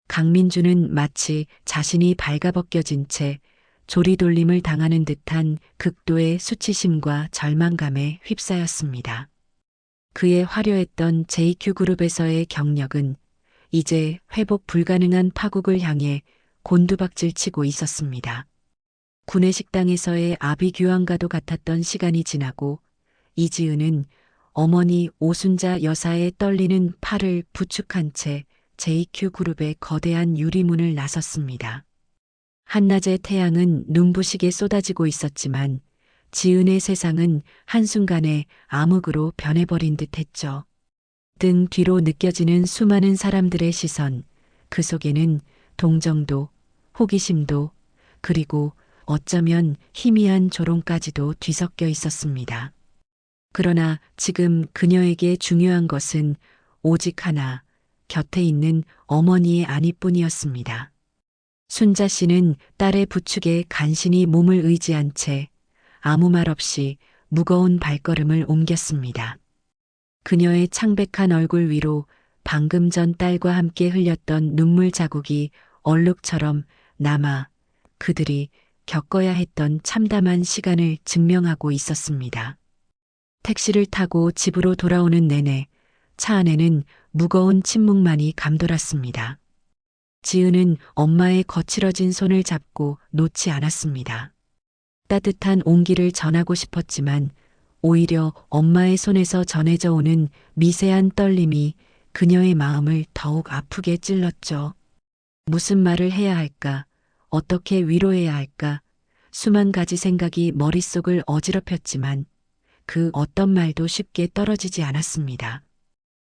강민준은 마치 자신이 발가벗겨진 채 조리돌림을 당하는 듯한 극도의 수치심과 절망감에 휩싸였습니다. 그의 화려했던 JQ그룹에서의 경력은 이제 회복 불가능한 파국을 향해 곤두박질 치고 있었습니다. 구내식당에서의 아비규환과도 같았던 시간이 지나고 이지은은 어머니 오순자 여사의 떨리는 팔을 부축한 채 JQ그룹의 거대한 유리문을 나섰습니다. 한낮의 태양은 눈부시게 쏟아지고 있었지만 지은의 세상은 한순간에 암흑으로 변해버린 듯했죠. 등 뒤로 느껴지는 수많은 사람들의 시선, 그 속에는 동정도, 호기심도, 그리고 어쩌면 희미한 조롱까지도 뒤섞여 있었습니다. 그러나 지금 그녀에게 중요한 것은 오직 하나, 곁에 있는 어머니의 안위뿐이었습니다. 순자 씨는 딸의 부축에 간신히 몸을 의지한 채 아무 말 없이 무거운 발걸음을 옮겼습니다. 그녀의 창백한 얼굴 위로 방금 전 딸과 함께 흘렸던 눈물 자국이 얼룩처럼 남아 그들이 겪어야 했던 참담한 시간을 증명하고 있었습니다. 택시를 타고 집으로 돌아오는 내내 차 안에는 무거운 침묵만이 감돌았습니다. 지은은 엄마의 거칠어진 손을 잡고 놓지 않았습니다. 따뜻한 온기를 전하고 싶었지만 오히려 엄마의 손에서 전해져 오는 미세한 떨림이 그녀의 마음을 더욱 아프게 찔렀죠. 무슨 말을 해야 할까? 어떻게 위로해야 할까? 수만 가지 생각이 머릿속을 어지럽혔지만 그 어떤 말도 쉽게 떨어지지 않았습니다.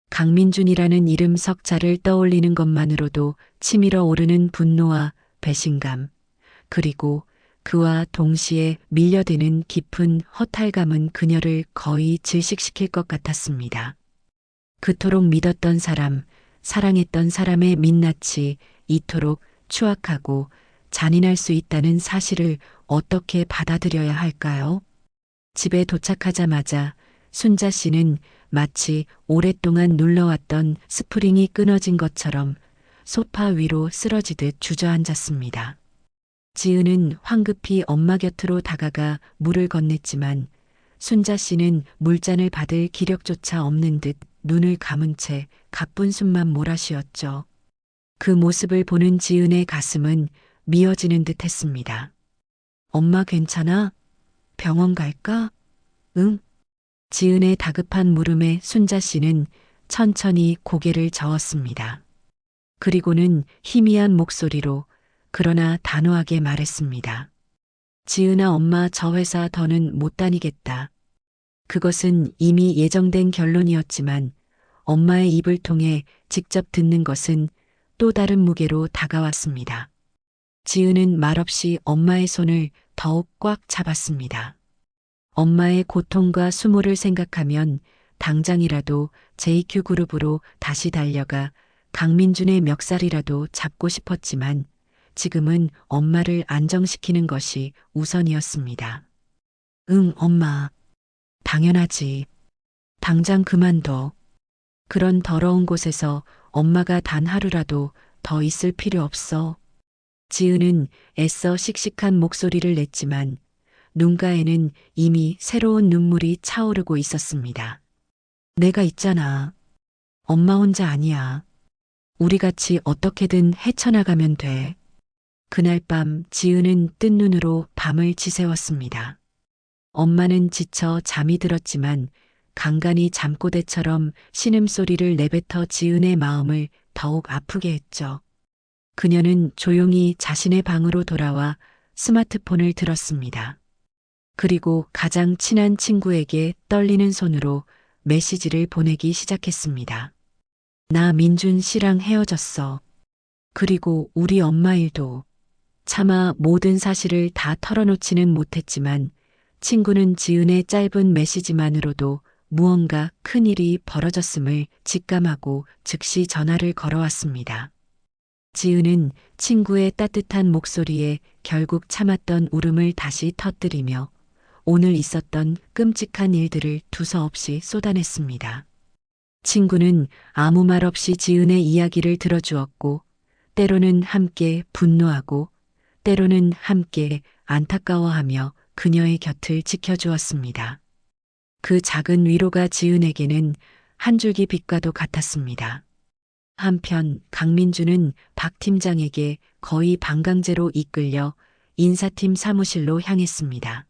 강민준이라는 이름 석자를 떠올리는 것만으로도 치밀어 오르는 분노와 배신감, 그리고 그와 동시에 밀려드는 깊은 허탈감은 그녀를 거의 질식시킬 것 같았습니다. 그토록 믿었던 사람, 사랑했던 사람의 민낯이 이토록 추악하고 잔인할 수 있다는 사실을 어떻게 받아들여야 할까요? 집에 도착하자마자 순자 씨는 마치 오랫동안 눌러왔던 스프링이 끊어진 것처럼 소파 위로 쓰러지듯 주저앉았습니다. 지은은 황급히 엄마 곁으로 다가가 물을 건넸지만 순자 씨는 물잔을 받을 기력조차 없는 듯 눈을 감은 채 가쁜 숨만 몰아쉬었죠. 그 모습을 보는 지은의 가슴은 미어지는 듯 했습니다. 엄마 괜찮아? 병원 갈까? 응. 지은의 다급한 물음에 순자 씨는 천천히 고개를 저었습니다. 그리고는 희미한 목소리로 그러나 단호하게 말했습니다. 지은아 엄마 저 회사 더는 못 다니겠다. 그것은 이미 예정된 결론이었지만 엄마의 입을 통해 직접 듣는 것은 또 다른 무게로 다가왔습니다. 지은은 말없이 엄마의 손을 더욱 꽉 잡았습니다. 엄마의 고통과 수모를 생각하면 당장이라도 JQ그룹으로 다시 달려가 강민준의 멱살이라도 잡고 싶었지만 지금은 엄마를 안정시키는 것이 우선이었습니다. 응, 엄마. 당연하지. 당장 그만둬. 그런 더러운 곳에서 엄마가 단 하루라도 더 있을 필요 없어. 지은은 애써 씩씩한 목소리를 냈지만 눈가에는 이미 새로운 눈물이 차오르고 있었습니다. 내가 있잖아. 엄마 혼자 아니야. 우리 같이 어떻게든 헤쳐나가면 돼. 그날 밤 지은은 뜬 눈으로 밤을 지새웠습니다. 엄마는 지쳐 잠이 들었지만 간간히 잠꼬대처럼 신음소리를 내뱉어 지은의 마음을 더욱 아프게 했죠. 그녀는 조용히 자신의 방으로 돌아와 스마트폰을 들었습니다. 그리고 가장 친한 친구에게 떨리는 손으로 메시지를 보내기 시작했습니다. 나 민준 씨랑 헤어졌어. 그리고 우리 엄마 일도. 차마 모든 사실을 다 털어놓지는 못했지만 친구는 지은의 짧은 메시지만으로도 무언가 큰 일이 벌어졌음을 직감하고 즉시 전화를 걸어왔습니다. 지은은 친구의 따뜻한 목소리에 결국 참았던 울음을 다시 터뜨리며 오늘 있었던 끔찍한 일들을 두서없이 쏟아냈습니다. 친구는 아무 말 없이 지은의 이야기를 들어주었고 때로는 함께 분노하고 때로는 함께 안타까워하며 그녀의 곁을 지켜주었습니다. 그 작은 위로가 지은에게는 한 줄기 빛과도 같았습니다. 한편 강민주는 박 팀장에게 거의 반강제로 이끌려 인사팀 사무실로 향했습니다.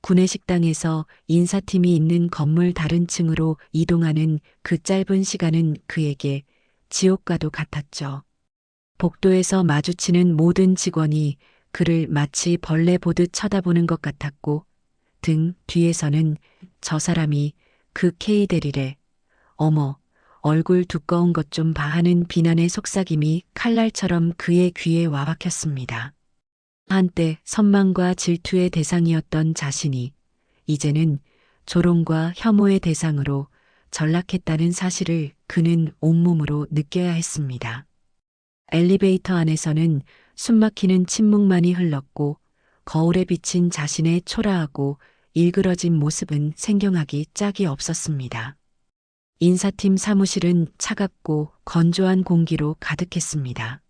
구내식당에서 인사팀이 있는 건물 다른 층으로 이동하는 그 짧은 시간은 그에게 지옥과도 같았죠. 복도에서 마주치는 모든 직원이 그를 마치 벌레 보듯 쳐다보는 것 같았고 등 뒤에서는 저 사람이 그 K 대리래. 어머, 얼굴 두꺼운 것 좀 봐 하는 비난의 속삭임이 칼날처럼 그의 귀에 와박혔습니다. 한때 선망과 질투의 대상이었던 자신이 이제는 조롱과 혐오의 대상으로 전락했다는 사실을 그는 온몸으로 느껴야 했습니다. 엘리베이터 안에서는 숨막히는 침묵만이 흘렀고 거울에 비친 자신의 초라하고 일그러진 모습은 생경하기 짝이 없었습니다. 인사팀 사무실은 차갑고 건조한 공기로 가득했습니다.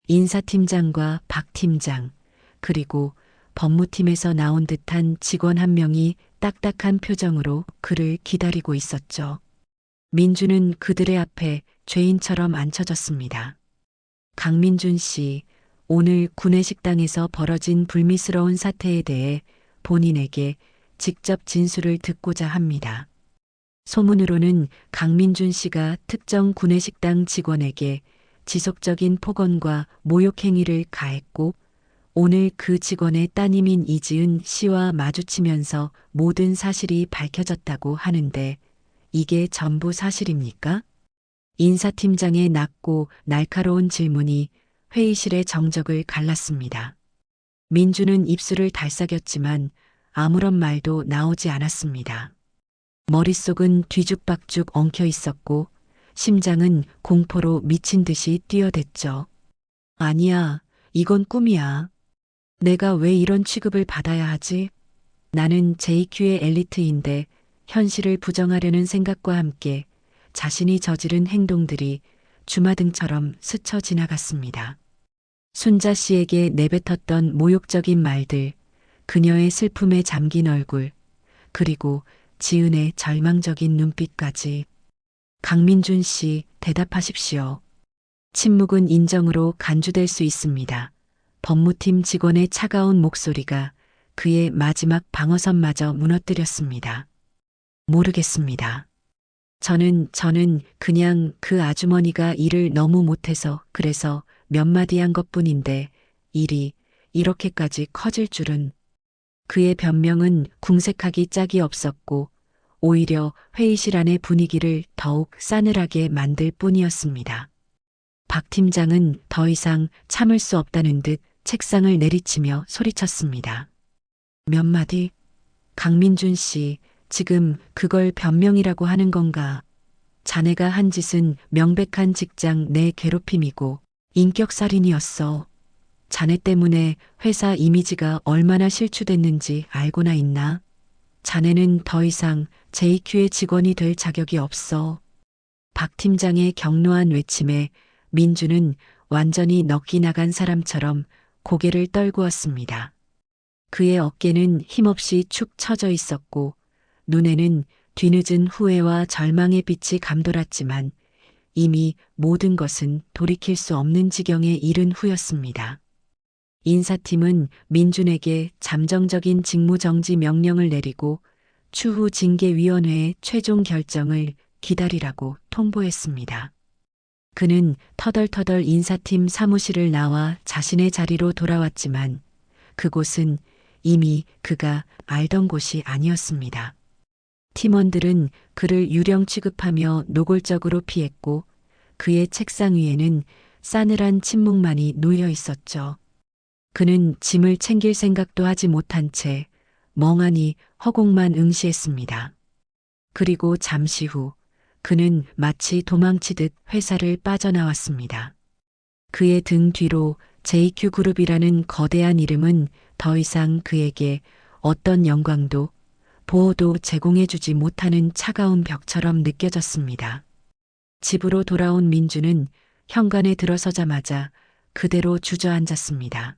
인사팀장과 박 팀장, 그리고 법무팀에서 나온 듯한 직원 한 명이 딱딱한 표정으로 그를 기다리고 있었죠. 민주는 그들의 앞에 죄인처럼 앉혀졌습니다. 강민준 씨, 오늘 구내식당에서 벌어진 불미스러운 사태에 대해 본인에게 직접 진술을 듣고자 합니다. 소문으로는 강민준 씨가 특정 구내식당 직원에게 지속적인 폭언과 모욕 행위를 가했고 오늘 그 직원의 따님인 이지은 씨와 마주치면서 모든 사실이 밝혀졌다고 하는데 이게 전부 사실입니까? 인사팀장의 낮고 날카로운 질문이 회의실의 정적을 갈랐습니다. 민주는 입술을 달싹였지만 아무런 말도 나오지 않았습니다. 머릿속은 뒤죽박죽 엉켜 있었고 심장은 공포로 미친 듯이 뛰어댔죠. 아니야, 이건 꿈이야. 내가 왜 이런 취급을 받아야 하지? 나는 JQ의 엘리트인데 현실을 부정하려는 생각과 함께 자신이 저지른 행동들이 주마등처럼 스쳐 지나갔습니다. 순자 씨에게 내뱉었던 모욕적인 말들, 그녀의 슬픔에 잠긴 얼굴, 그리고 지은의 절망적인 눈빛까지. 강민준 씨, 대답하십시오. 침묵은 인정으로 간주될 수 있습니다. 법무팀 직원의 차가운 목소리가 그의 마지막 방어선마저 무너뜨렸습니다. 모르겠습니다. 저는 그냥 그 아주머니가 일을 너무 못해서 그래서 몇 마디 한 것뿐인데 일이 이렇게까지 커질 줄은. 그의 변명은 궁색하기 짝이 없었고 오히려 회의실 안의 분위기를 더욱 싸늘하게 만들 뿐이었습니다. 박 팀장은 더 이상 참을 수 없다는 듯 책상을 내리치며 소리쳤습니다. 몇 마디? 강민준 씨, 지금 그걸 변명이라고 하는 건가? 자네가 한 짓은 명백한 직장 내 괴롭힘이고 인격살인이었어. 자네 때문에 회사 이미지가 얼마나 실추됐는지 알고나 있나? 자네는 더 이상 JQ의 직원이 될 자격이 없어. 박 팀장의 격노한 외침에 민주는 완전히 넋이 나간 사람처럼 고개를 떨구었습니다. 그의 어깨는 힘없이 축 처져 있었고 눈에는 뒤늦은 후회와 절망의 빛이 감돌았지만 이미 모든 것은 돌이킬 수 없는 지경에 이른 후였습니다. 인사팀은 민준에게 잠정적인 직무정지 명령을 내리고 추후 징계위원회의 최종 결정을 기다리라고 통보했습니다. 그는 터덜터덜 인사팀 사무실을 나와 자신의 자리로 돌아왔지만 그곳은 이미 그가 알던 곳이 아니었습니다. 팀원들은 그를 유령 취급하며 노골적으로 피했고 그의 책상 위에는 싸늘한 침묵만이 놓여 있었죠. 그는 짐을 챙길 생각도 하지 못한 채 멍하니 허공만 응시했습니다. 그리고 잠시 후 그는 마치 도망치듯 회사를 빠져나왔습니다. 그의 등 뒤로 JQ그룹이라는 거대한 이름은 더 이상 그에게 어떤 영광도 보호도 제공해주지 못하는 차가운 벽처럼 느껴졌습니다. 집으로 돌아온 민주는 현관에 들어서자마자 그대로 주저앉았습니다.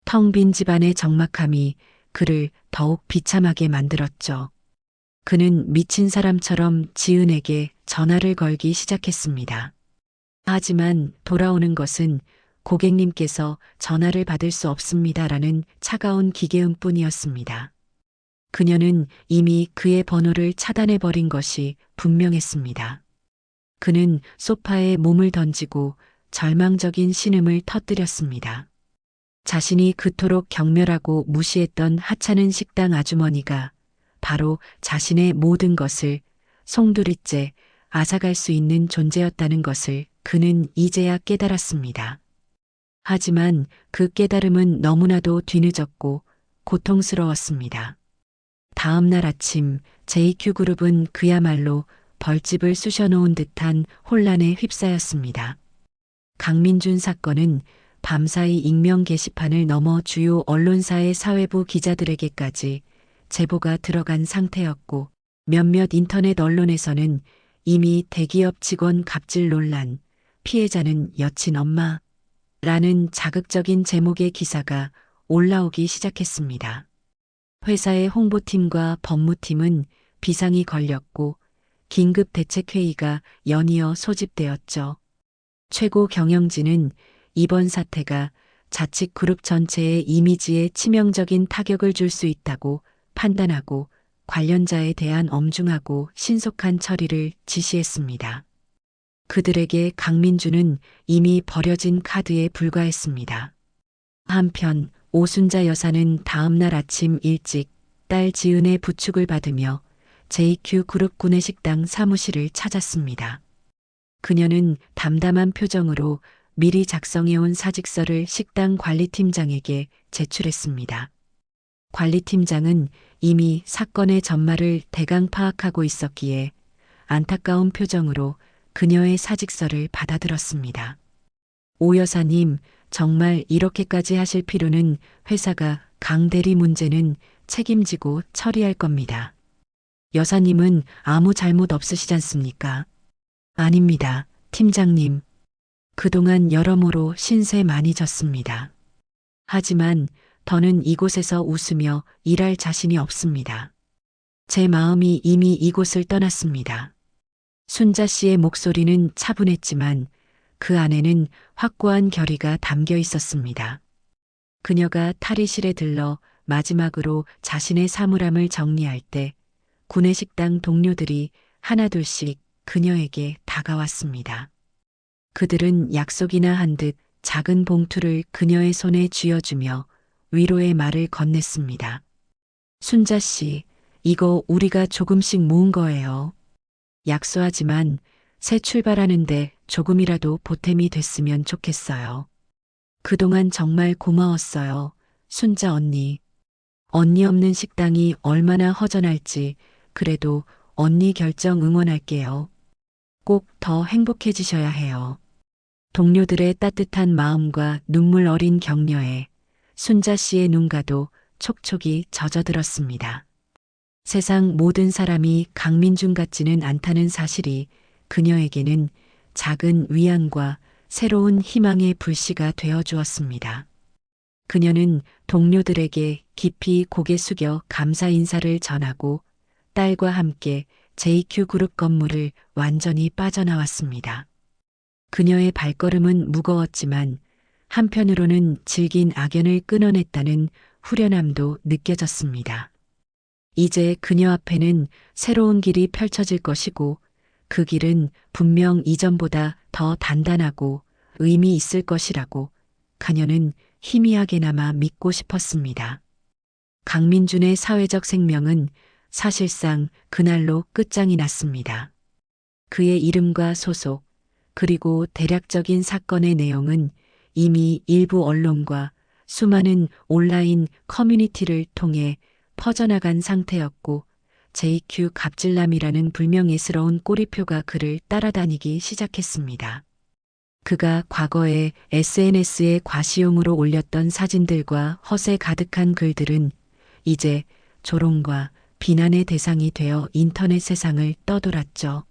텅 빈 집안의 적막함이 그를 더욱 비참하게 만들었죠. 그는 미친 사람처럼 지은에게 전화를 걸기 시작했습니다. 하지만 돌아오는 것은 고객님께서 전화를 받을 수 없습니다라는 차가운 기계음뿐이었습니다. 그녀는 이미 그의 번호를 차단해버린 것이 분명했습니다. 그는 소파에 몸을 던지고 절망적인 신음을 터뜨렸습니다. 자신이 그토록 경멸하고 무시했던 하찮은 식당 아주머니가 바로 자신의 모든 것을 송두리째 앗아갈 수 있는 존재였다는 것을 그는 이제야 깨달았습니다. 하지만 그 깨달음은 너무나도 뒤늦었고 고통스러웠습니다. 다음 날 아침 JQ그룹은 그야말로 벌집을 쑤셔놓은 듯한 혼란에 휩싸였습니다. 강민준 사건은 밤사이 익명 게시판을 넘어 주요 언론사의 사회부 기자들에게까지 제보가 들어간 상태였고 몇몇 인터넷 언론에서는 이미 대기업 직원 갑질 논란, 피해자는 여친 엄마라는 자극적인 제목의 기사가 올라오기 시작했습니다. 회사의 홍보팀과 법무팀은 비상이 걸렸고 긴급 대책회의가 연이어 소집되었죠. 최고 경영진은 이번 사태가 자칫 그룹 전체의 이미지에 치명적인 타격을 줄 수 있다고 판단하고 관련자에 대한 엄중하고 신속한 처리를 지시했습니다. 그들에게 강민주는 이미 버려진 카드에 불과했습니다. 한편 오순자 여사는 다음 날 아침 일찍 딸 지은의 부축을 받으며 JQ그룹 구내식당 사무실을 찾았습니다. 그녀는 담담한 표정으로 미리 작성해온 사직서를 식당 관리팀장에게 제출했습니다. 관리팀장은 이미 사건의 전말을 대강 파악하고 있었기에 안타까운 표정으로 그녀의 사직서를 받아들었습니다. 오 여사님, 정말 이렇게까지 하실 필요는 회사가 강대리 문제는 책임지고 처리할 겁니다. 여사님은 아무 잘못 없으시지 않습니까? 아닙니다, 팀장님. 그동안 여러모로 신세 많이 졌습니다. 하지만 더는 이곳에서 웃으며 일할 자신이 없습니다. 제 마음이 이미 이곳을 떠났습니다. 순자 씨의 목소리는 차분했지만 그 안에는 확고한 결의가 담겨 있었습니다. 그녀가 탈의실에 들러 마지막으로 자신의 사물함을 정리할 때 구내식당 동료들이 하나둘씩 그녀에게 다가왔습니다. 그들은 약속이나 한 듯 작은 봉투를 그녀의 손에 쥐어주며 위로의 말을 건넸습니다. 순자 씨, 이거 우리가 조금씩 모은 거예요. 약소하지만 새 출발하는데 조금이라도 보탬이 됐으면 좋겠어요. 그동안 정말 고마웠어요, 순자 언니. 언니 없는 식당이 얼마나 허전할지 그래도 언니 결정 응원할게요. 꼭 더 행복해지셔야 해요. 동료들의 따뜻한 마음과 눈물 어린 격려에 순자 씨의 눈가도 촉촉이 젖어들었습니다. 세상 모든 사람이 강민준 같지는 않다는 사실이 그녀에게는 작은 위안과 새로운 희망의 불씨가 되어 주었습니다. 그녀는 동료들에게 깊이 고개 숙여 감사 인사를 전하고 딸과 함께 JQ그룹 건물을 완전히 빠져나왔습니다. 그녀의 발걸음은 무거웠지만 한편으로는 질긴 악연을 끊어냈다는 후련함도 느껴졌습니다. 이제 그녀 앞에는 새로운 길이 펼쳐질 것이고 그 길은 분명 이전보다 더 단단하고 의미 있을 것이라고 그녀는 희미하게나마 믿고 싶었습니다. 강민준의 사회적 생명은 사실상 그날로 끝장이 났습니다. 그의 이름과 소속, 그리고 대략적인 사건의 내용은 이미 일부 언론과 수많은 온라인 커뮤니티를 통해 퍼져나간 상태였고 JQ 갑질남이라는 불명예스러운 꼬리표가 그를 따라다니기 시작했습니다. 그가 과거에 SNS에 과시용으로 올렸던 사진들과 허세 가득한 글들은 이제 조롱과 비난의 대상이 되어 인터넷 세상을 떠돌았죠.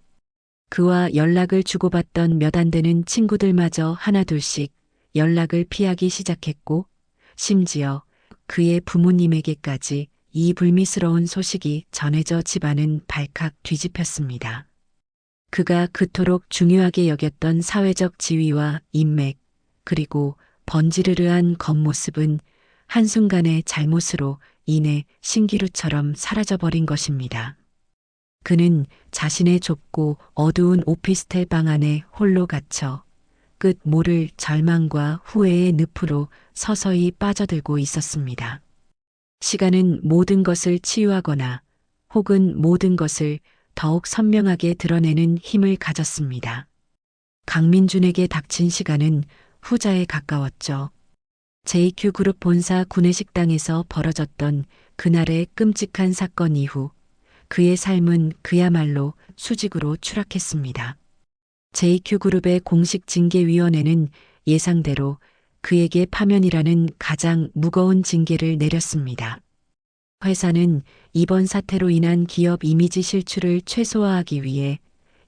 그와 연락을 주고받던 몇 안 되는 친구들마저 하나둘씩 연락을 피하기 시작했고 심지어 그의 부모님에게까지 이 불미스러운 소식이 전해져 집안은 발칵 뒤집혔습니다. 그가 그토록 중요하게 여겼던 사회적 지위와 인맥, 그리고 번지르르한 겉모습은 한순간의 잘못으로 인해 신기루처럼 사라져버린 것입니다. 그는 자신의 좁고 어두운 오피스텔 방 안에 홀로 갇혀 끝 모를 절망과 후회의 늪으로 서서히 빠져들고 있었습니다. 시간은 모든 것을 치유하거나 혹은 모든 것을 더욱 선명하게 드러내는 힘을 가졌습니다. 강민준에게 닥친 시간은 후자에 가까웠죠. JQ그룹 본사 구내식당에서 벌어졌던 그날의 끔찍한 사건 이후 그의 삶은 그야말로 수직으로 추락했습니다. JQ그룹의 공식 징계위원회는 예상대로 그에게 파면이라는 가장 무거운 징계를 내렸습니다. 회사는 이번 사태로 인한 기업 이미지 실추를 최소화하기 위해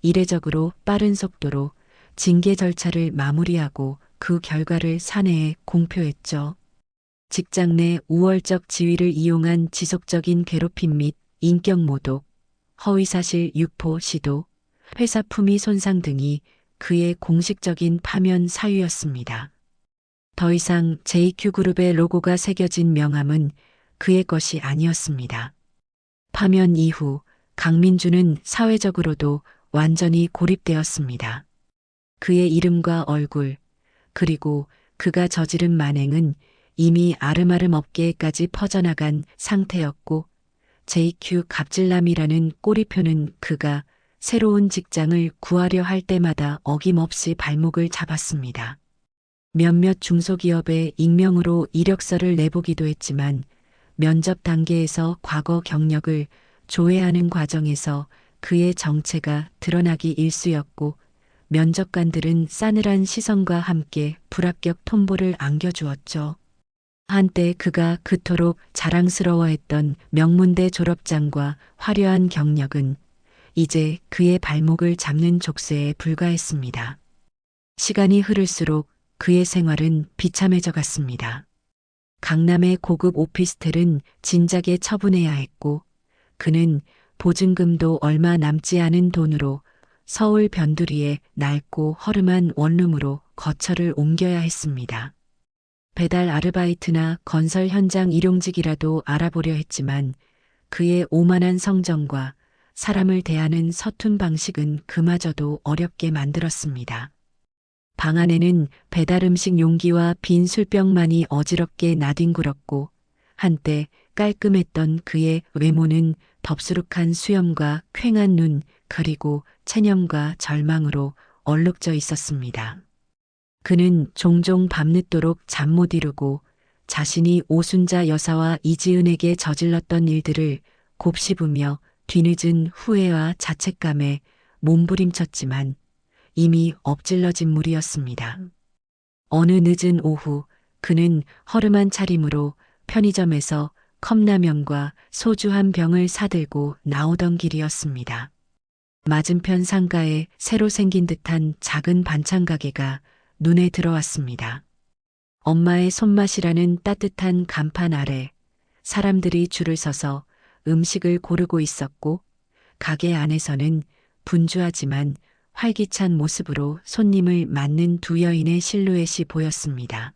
이례적으로 빠른 속도로 징계 절차를 마무리하고 그 결과를 사내에 공표했죠. 직장 내 우월적 지위를 이용한 지속적인 괴롭힘 및 인격 모독, 허위사실 유포 시도, 회사 품위 손상 등이 그의 공식적인 파면 사유였습니다. 더 이상 JQ그룹의 로고가 새겨진 명함은 그의 것이 아니었습니다. 파면 이후 강민주는 사회적으로도 완전히 고립되었습니다. 그의 이름과 얼굴, 그리고 그가 저지른 만행은 이미 아름아름 업계에까지 퍼져나간 상태였고 JQ 갑질남이라는 꼬리표는 그가 새로운 직장을 구하려 할 때마다 어김없이 발목을 잡았습니다. 몇몇 중소기업에 익명으로 이력서를 내보기도 했지만 면접 단계에서 과거 경력을 조회하는 과정에서 그의 정체가 드러나기 일쑤였고 면접관들은 싸늘한 시선과 함께 불합격 통보를 안겨주었죠. 한때 그가 그토록 자랑스러워했던 명문대 졸업장과 화려한 경력은 이제 그의 발목을 잡는 족쇄에 불과했습니다. 시간이 흐를수록 그의 생활은 비참해져 갔습니다. 강남의 고급 오피스텔은 진작에 처분해야 했고 그는 보증금도 얼마 남지 않은 돈으로 서울 변두리의 낡고 허름한 원룸으로 거처를 옮겨야 했습니다. 배달 아르바이트나 건설 현장 일용직이라도 알아보려 했지만 그의 오만한 성정과 사람을 대하는 서툰 방식은 그마저도 어렵게 만들었습니다. 방 안에는 배달 음식 용기와 빈 술병만이 어지럽게 나뒹굴었고 한때 깔끔했던 그의 외모는 덥수룩한 수염과 퀭한 눈 그리고 체념과 절망으로 얼룩져 있었습니다. 그는 종종 밤늦도록 잠 못 이루고 자신이 오순자 여사와 이지은에게 저질렀던 일들을 곱씹으며 뒤늦은 후회와 자책감에 몸부림쳤지만 이미 엎질러진 물이었습니다. 어느 늦은 오후 그는 허름한 차림으로 편의점에서 컵라면과 소주 한 병을 사들고 나오던 길이었습니다. 맞은편 상가에 새로 생긴 듯한 작은 반찬 가게가 눈에 들어왔습니다. 엄마의 손맛이라는 따뜻한 간판 아래 사람들이 줄을 서서 음식을 고르고 있었고 가게 안에서는 분주하지만 활기찬 모습으로 손님을 맞는 두 여인의 실루엣이 보였습니다.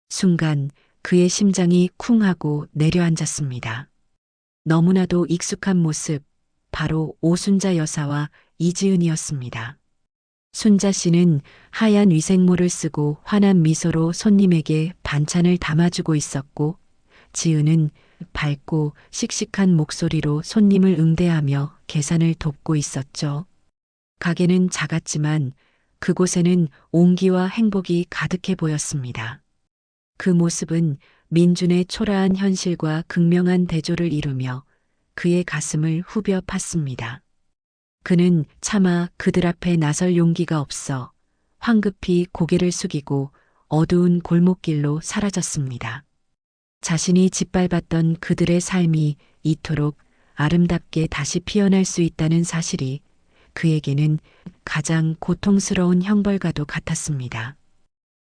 순간 그의 심장이 쿵 하고 내려앉았습니다. 너무나도 익숙한 모습, 바로 오순자 여사와 이지은이었습니다. 순자 씨는 하얀 위생모를 쓰고 환한 미소로 손님에게 반찬을 담아주고 있었고 지은은 밝고 씩씩한 목소리로 손님을 응대하며 계산을 돕고 있었죠. 가게는 작았지만 그곳에는 온기와 행복이 가득해 보였습니다. 그 모습은 민준의 초라한 현실과 극명한 대조를 이루며 그의 가슴을 후벼 팠습니다. 그는 차마 그들 앞에 나설 용기가 없어 황급히 고개를 숙이고 어두운 골목길로 사라졌습니다. 자신이 짓밟았던 그들의 삶이 이토록 아름답게 다시 피어날 수 있다는 사실이 그에게는 가장 고통스러운 형벌과도 같았습니다.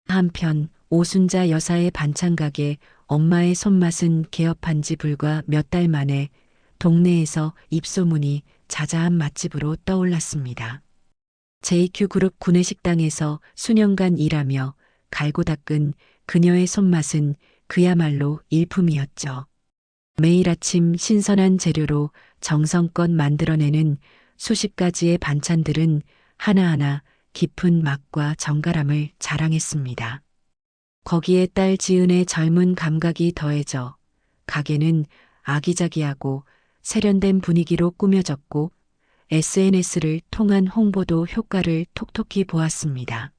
한편 오순자 여사의 반찬 가게 엄마의 손맛은 개업한 지 불과 몇 달 만에 동네에서 입소문이 자자한 맛집으로 떠올랐습니다. JQ그룹 구내식당에서 수년간 일하며 갈고 닦은 그녀의 손맛은 그야말로 일품이었죠. 매일 아침 신선한 재료로 정성껏 만들어내는 수십 가지의 반찬들은 하나하나 깊은 맛과 정갈함을 자랑했습니다. 거기에 딸 지은의 젊은 감각이 더해져 가게는 아기자기하고 세련된 분위기로 꾸며졌고 SNS를 통한 홍보도 효과를 톡톡히 보았습니다.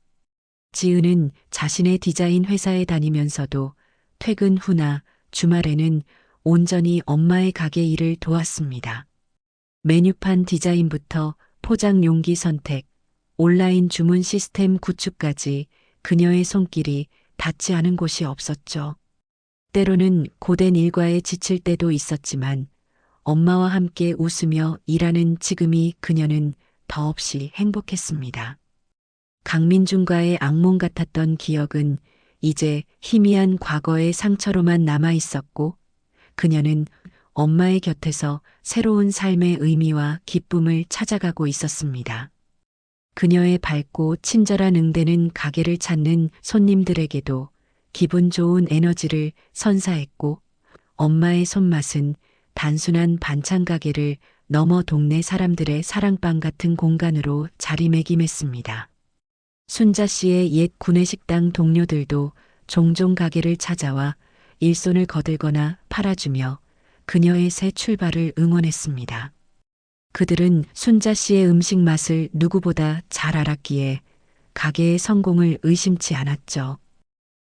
지은은 자신의 디자인 회사에 다니면서도 퇴근 후나 주말에는 온전히 엄마의 가게 일을 도왔습니다. 메뉴판 디자인부터 포장 용기 선택, 온라인 주문 시스템 구축까지 그녀의 손길이 닿지 않은 곳이 없었죠. 때로는 고된 일과에 지칠 때도 있었지만 엄마와 함께 웃으며 일하는 지금이 그녀는 더없이 행복했습니다. 강민준과의 악몽 같았던 기억은 이제 희미한 과거의 상처로만 남아 있었고 그녀는 엄마의 곁에서 새로운 삶의 의미와 기쁨을 찾아가고 있었습니다. 그녀의 밝고 친절한 응대는 가게를 찾는 손님들에게도 기분 좋은 에너지를 선사했고 엄마의 손맛은 단순한 반찬 가게를 넘어 동네 사람들의 사랑방 같은 공간으로 자리매김했습니다. 순자 씨의 옛 구내식당 동료들도 종종 가게를 찾아와 일손을 거들거나 팔아주며 그녀의 새 출발을 응원했습니다. 그들은 순자 씨의 음식 맛을 누구보다 잘 알았기에 가게의 성공을 의심치 않았죠.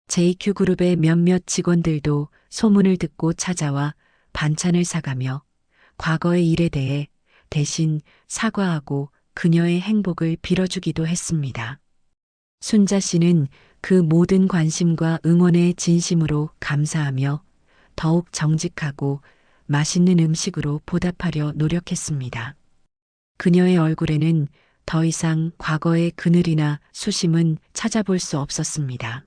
JQ그룹의 몇몇 직원들도 소문을 듣고 찾아와 반찬을 사가며 과거의 일에 대해 대신 사과하고 그녀의 행복을 빌어주기도 했습니다. 순자 씨는 그 모든 관심과 응원에 진심으로 감사하며 더욱 정직하고 맛있는 음식으로 보답하려 노력했습니다. 그녀의 얼굴에는 더 이상 과거의 그늘이나 수심은 찾아볼 수 없었습니다.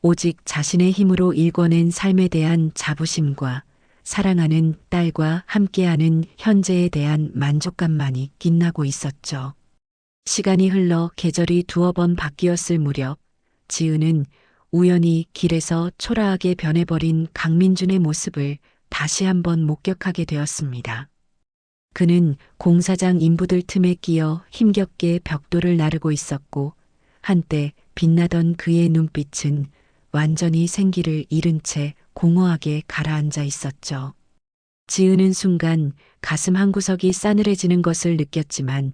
오직 자신의 힘으로 일궈낸 삶에 대한 자부심과 사랑하는 딸과 함께하는 현재에 대한 만족감만이 빛나고 있었죠. 시간이 흘러 계절이 두어 번 바뀌었을 무렵 지은은 우연히 길에서 초라하게 변해버린 강민준의 모습을 다시 한번 목격하게 되었습니다. 그는 공사장 인부들 틈에 끼어 힘겹게 벽돌을 나르고 있었고 한때 빛나던 그의 눈빛은 완전히 생기를 잃은 채 공허하게 가라앉아 있었죠. 지은은 순간 가슴 한구석이 싸늘해지는 것을 느꼈지만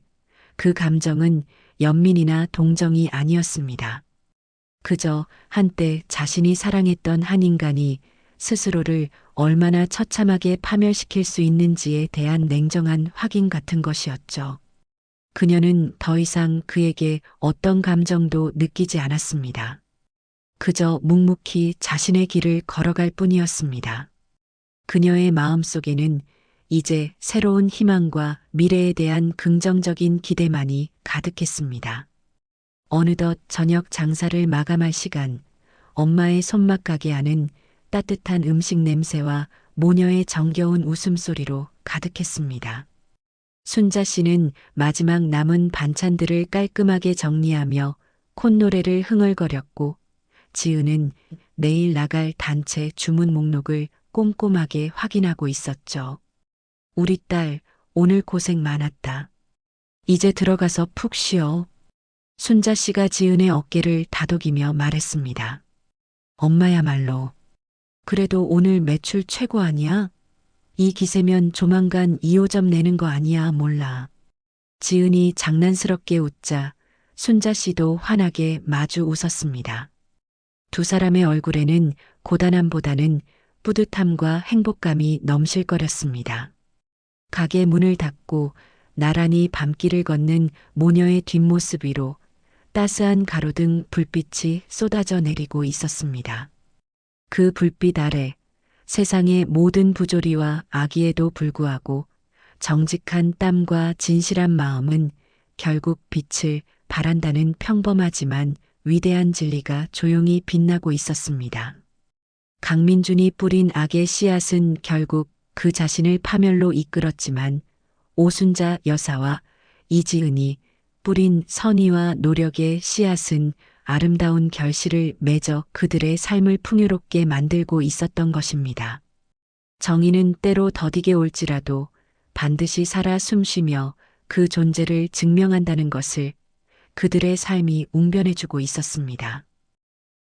그 감정은 연민이나 동정이 아니었습니다. 그저 한때 자신이 사랑했던 한 인간이 스스로를 얼마나 처참하게 파멸시킬 수 있는지에 대한 냉정한 확인 같은 것이었죠. 그녀는 더 이상 그에게 어떤 감정도 느끼지 않았습니다. 그저 묵묵히 자신의 길을 걸어갈 뿐이었습니다. 그녀의 마음속에는 이제 새로운 희망과 미래에 대한 긍정적인 기대만이 가득했습니다. 어느덧 저녁 장사를 마감할 시간, 엄마의 손맛 가게 하는 따뜻한 음식 냄새와 모녀의 정겨운 웃음소리로 가득했습니다. 순자 씨는 마지막 남은 반찬들을 깔끔하게 정리하며 콧노래를 흥얼거렸고 지은은 내일 나갈 단체 주문 목록을 꼼꼼하게 확인하고 있었죠. 우리 딸, 오늘 고생 많았다. 이제 들어가서 푹 쉬어. 순자 씨가 지은의 어깨를 다독이며 말했습니다. 엄마야말로. 그래도 오늘 매출 최고 아니야? 이 기세면 조만간 2호점 내는 거 아니야, 몰라. 지은이 장난스럽게 웃자 순자 씨도 환하게 마주 웃었습니다. 두 사람의 얼굴에는 고단함보다는 뿌듯함과 행복감이 넘실거렸습니다. 가게 문을 닫고 나란히 밤길을 걷는 모녀의 뒷모습 위로 따스한 가로등 불빛이 쏟아져 내리고 있었습니다. 그 불빛 아래 세상의 모든 부조리와 악의에도 불구하고 정직한 땀과 진실한 마음은 결국 빛을 발한다는 평범하지만 위대한 진리가 조용히 빛나고 있었습니다. 강민준이 뿌린 악의 씨앗은 결국 그 자신을 파멸로 이끌었지만 오순자 여사와 이지은이 뿌린 선의와 노력의 씨앗은 아름다운 결실을 맺어 그들의 삶을 풍요롭게 만들고 있었던 것입니다. 정의는 때로 더디게 올지라도 반드시 살아 숨쉬며 그 존재를 증명한다는 것을 그들의 삶이 웅변해주고 있었습니다.